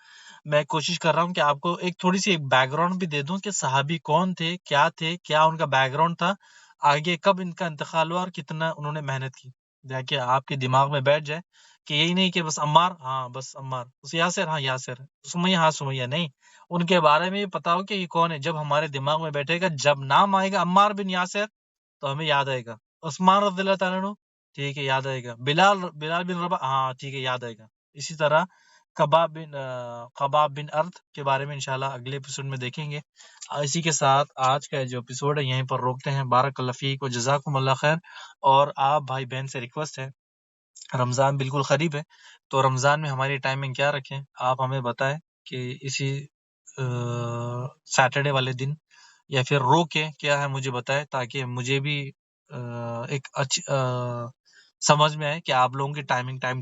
میں کوشش کر رہا ہوں کہ آپ کو ایک تھوڑی سی بیک گراؤنڈ بھی دے دوں کہ صحابی کون تھے، کیا ان کا بیک گراؤنڈ تھا، آگے کب ان کا انتقال ہوا اور کتنا انہوں نے محنت کی، تاکہ آپ کے دماغ میں بیٹھ جائے کہ یہی نہیں کہ بس عمار، ہاں بس عمار، یاسر، ہاں یاسر، سمیہ، ہاں سمیہ. نہیں، ان کے بارے میں پتا ہو کہ یہ کون ہے. جب ہمارے دماغ میں بیٹھے گا، جب نام آئے گا عمار بن یاسر تو ہمیں یاد آئے گا. عثمان رضی اللہ تعالیٰ عنہ، ٹھیک ہے، یاد آئے گا. بلال بن رباح، ہاں ٹھیک ہے، یاد آئے گا. اسی طرح خباب بن ارت کے بارے میں انشاءاللہ اگلے ایپیسوڈ میں دیکھیں گے. اسی کے ساتھ آج کا جو ایپیسوڈ ہے یہیں پر روکتے ہیں. بارک اللہ فیک و جزاکم اللہ خیر. اور آپ بھائی بہن سے ریکویسٹ ہے رمضان بالکل قریب ہے، تو رمضان میں ہماری ٹائمنگ کیا رکھیں؟ آپ ہمیں بتائیں کہ اسی سیٹرڈے والے دن یا پھر رو کے کیا ہے مجھے بتائیں، تاکہ مجھے بھی ایک اچھی سمجھ میں آئے کہ آپ لوگوں کی ٹائمنگ ٹائم